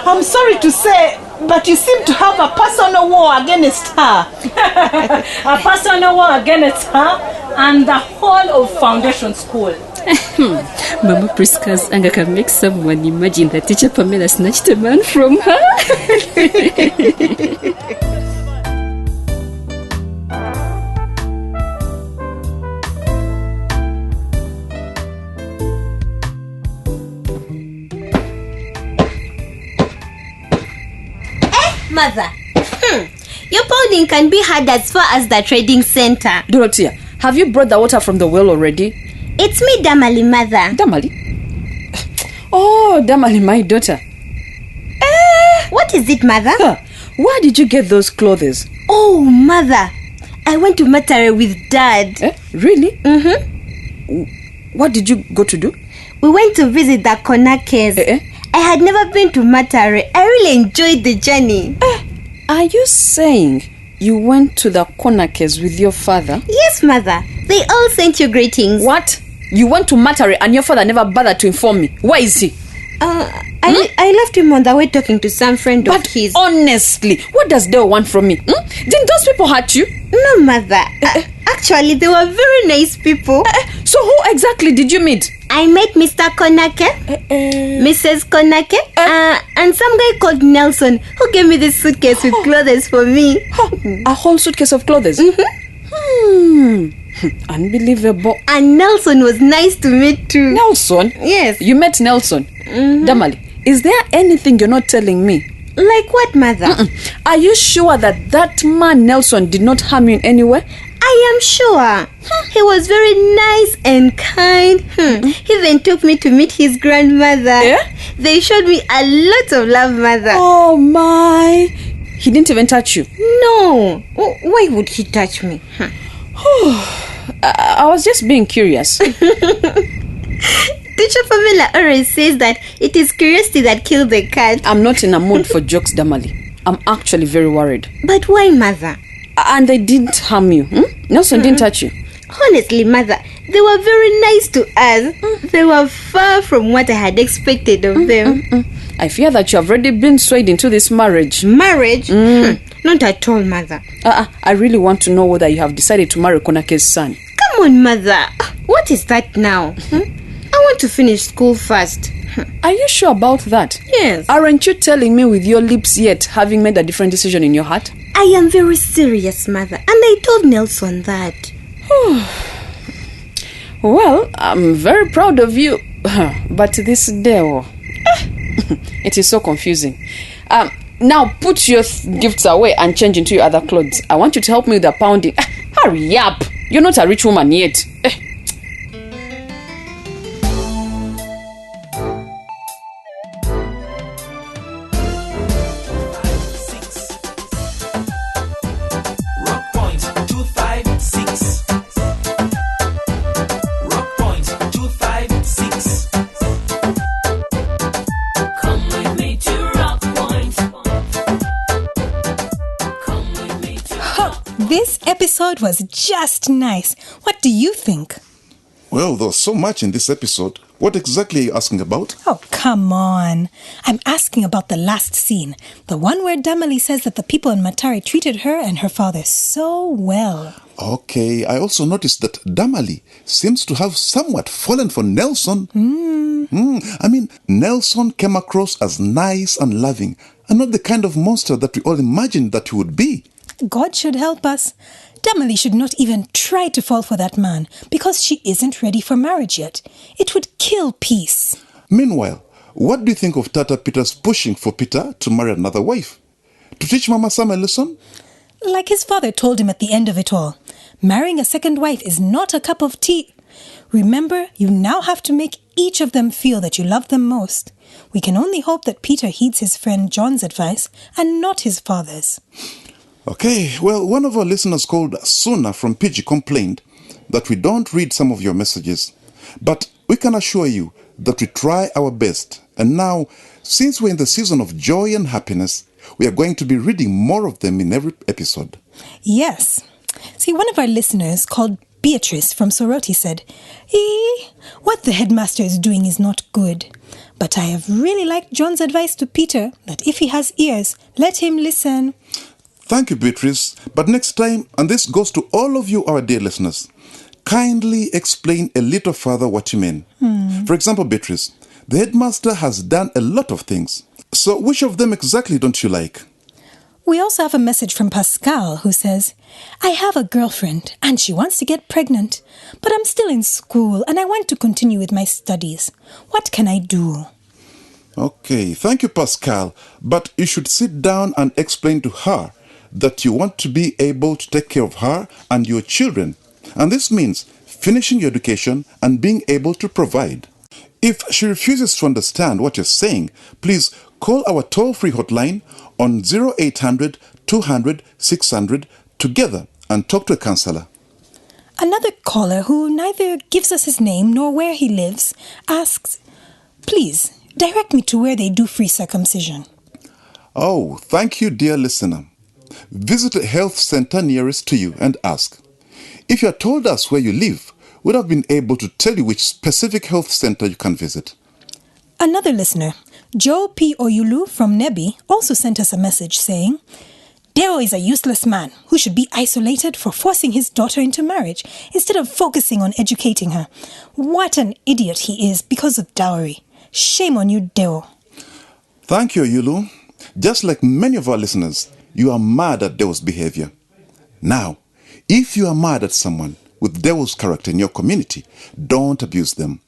I'm sorry to say, but you seem to have a personal war against her. A personal war against her and the whole of foundation school. Mama Priska's anger can make someone imagine that teacher Pamela snatched a man from her. Mother, your pounding can be heard as far as the trading center. Dorothea, have you brought the water from the well already? It's me, Damalie, mother. Damalie? Oh, Damalie, my daughter. What is it, mother? Where did you get those clothes? Oh, mother, I went to Matare with Dad. Really? Mm-hmm. What did you go to do? We went to visit the konakes. I had never been to Matare. I really enjoyed the journey. Are you saying you went to the konakes with your father? Yes, mother. They all sent you greetings. What? You went to Matare and your father never bothered to inform me. Where is he? I left him on the way talking to some friend of his. Honestly, what does Dale want from me? Didn't those people hurt you? No, mother. Actually, they were very nice people. So who exactly did you meet? I met Mr. Konake, Mrs. Konake, and some guy called Nelson who gave me this suitcase with clothes for me. A whole suitcase of clothes? Unbelievable. And Nelson was nice to meet too. Nelson? Yes. You met Nelson? Damalie, is there anything you're not telling me? Like what, mother? Are you sure that man Nelson did not harm you in any way? I am sure. He was very nice and kind. He even took me to meet his grandmother. They showed me a lot of love, mother. Oh my. He didn't even touch you? No. Why would he touch me? I was just being curious. Teacher Pamela always says that it is curiosity that killed the cat. I'm not in a mood for jokes, Damalie. I'm actually very worried. But why, mother? And they didn't harm you? Nelson didn't touch you? Honestly, mother, they were very nice to us. They were far from what I had expected of them. I fear that you have already been swayed into this marriage. Marriage? Not at all, mother. I really want to know whether you have decided to marry Konake's son. Come on, mother. What is that now? I want to finish school first. Are you sure about that? Yes. Aren't you telling me with your lips yet, having made a different decision in your heart? I am very serious, mother, and I told Nelson that. Well, I'm very proud of you. But this day, it is so confusing. Now put your gifts away and change into your other clothes. I want you to help me with the pounding. Hurry up. You're not a rich woman yet. This episode was just nice. What do you think? Well, there's so much in this episode. What exactly are you asking about? Oh, come on. I'm asking about the last scene. The one where Damalie says that the people in Matare treated her and her father so well. Okay, I also noticed that Damalie seems to have somewhat fallen for Nelson. I mean, Nelson came across as nice and loving, and not the kind of monster that we all imagined that he would be. God should help us. Damalie should not even try to fall for that man because she isn't ready for marriage yet. It would kill peace. Meanwhile, what do you think of Tata Peter's pushing for Peter to marry another wife? To teach Mama Sam a lesson? Like his father told him at the end of it all, marrying a second wife is not a cup of tea. Remember, you now have to make each of them feel that you love them most. We can only hope that Peter heeds his friend John's advice and not his father's. Okay, well, one of our listeners called Suna from PG complained that we don't read some of your messages. But we can assure you that we try our best. And now, since we're in the season of joy and happiness, we are going to be reading more of them in every episode. Yes. See, one of our listeners called Beatrice from Soroti said, what the headmaster is doing is not good. But I have really liked John's advice to Peter that if he has ears, let him listen. Thank you, Beatrice. But next time, and this goes to all of you, our dear listeners, kindly explain a little further what you mean. For example, Beatrice, the headmaster has done a lot of things. So which of them exactly don't you like? We also have a message from Pascal who says, I have a girlfriend and she wants to get pregnant, but I'm still in school and I want to continue with my studies. What can I do? Okay, thank you, Pascal. But you should sit down and explain to her that you want to be able to take care of her and your children. And this means finishing your education and being able to provide. If she refuses to understand what you're saying, please call our toll-free hotline on 0800 200 600 together and talk to a counselor. Another caller who neither gives us his name nor where he lives asks, please direct me to where they do free circumcision. Oh, thank you, dear listener. Visit a health center nearest to you and ask. If you had told us where you live, we'd have been able to tell you which specific health center you can visit. Another listener, Joe P. Oyulu from Nebi, also sent us a message saying, Deo is a useless man who should be isolated for forcing his daughter into marriage instead of focusing on educating her. What an idiot he is because of dowry. Shame on you, Deo. Thank you, Oyulu. Just like many of our listeners, you are mad at Deo's behavior. Now, if you are mad at someone with Deo's character in your community, don't abuse them.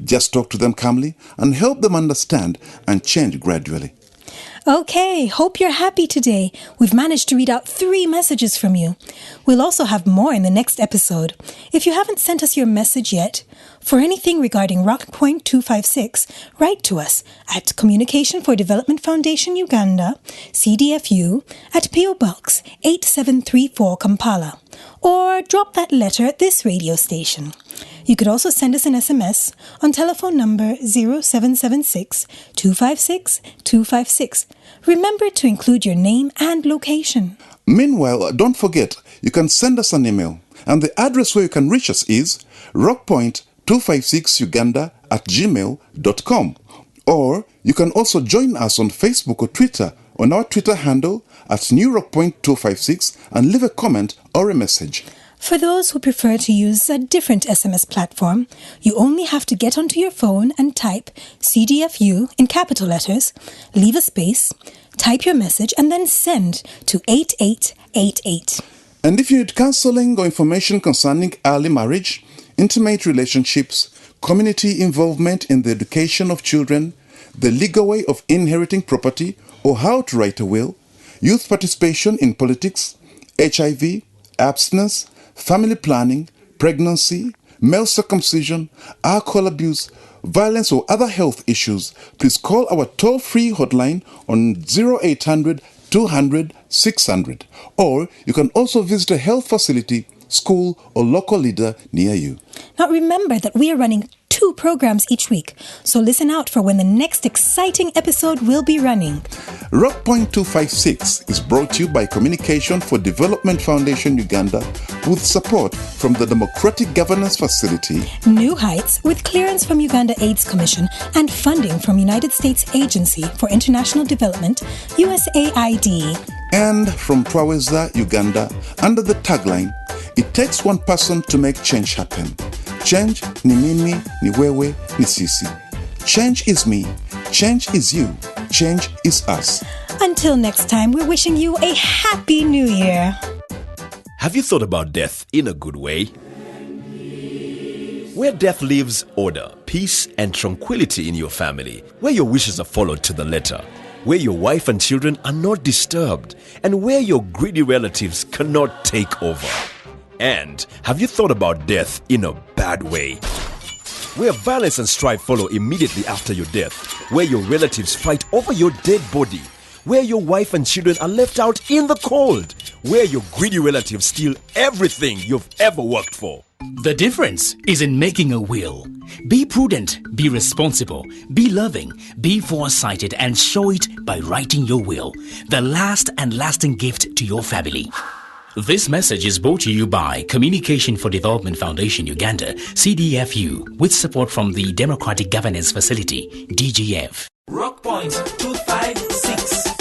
Just talk to them calmly and help them understand and change gradually. Okay, hope you're happy today. We've managed to read out 3 messages from you. We'll also have more in the next episode. If you haven't sent us your message yet, for anything regarding Rock Point 256, write to us at Communication for Development Foundation Uganda, CDFU, at PO Box 8734 Kampala, or drop that letter at this radio station. You could also send us an SMS on telephone number 0776 256 256. Remember to include your name and location. Meanwhile, don't forget, you can send us an email, and the address where you can reach us is rockpoint256uganda@gmail.com. Or you can also join us on Facebook or Twitter on our Twitter handle at New Rock Point 256 and leave a comment or a message. For those who prefer to use a different SMS platform, you only have to get onto your phone and type CDFU in capital letters, leave a space, type your message, and then send to 8888. And if you need counseling or information concerning early marriage, intimate relationships, community involvement in the education of children, the legal way of inheriting property, or how to write a will, youth participation in politics, HIV, abstinence, family planning, pregnancy, male circumcision, alcohol abuse, violence or other health issues, please call our toll-free hotline on 0800 200 600. Or you can also visit a health facility, school or local leader near you. Now remember that we are running 2 programs each week, so listen out for when the next exciting episode will be running. Rock Point 256 is brought to you by Communication for Development Foundation Uganda with support from the Democratic Governance Facility, New Heights, with clearance from Uganda AIDS Commission and funding from United States Agency for International Development, USAID. And from Twaweza, Uganda, under the tagline, "It takes one person to make change happen. Change ni mimi, ni wewe, ni sisi. Change is me. Change is you. Change is us." Until next time, we're wishing you a happy new year. Have you thought about death in a good way? Where death lives order, peace, and tranquility in your family. Where your wishes are followed to the letter. Where your wife and children are not disturbed. And where your greedy relatives cannot take over. And have you thought about death in a bad way? Where violence and strife follow immediately after your death. Where your relatives fight over your dead body. Where your wife and children are left out in the cold. Where your greedy relatives steal everything you've ever worked for. The difference is in making a will. Be prudent, be responsible, be loving, be foresighted, and show it by writing your will. The last and lasting gift to your family. This message is brought to you by Communication for Development Foundation Uganda, CDFU, with support from the Democratic Governance Facility, DGF. Rock Point 256.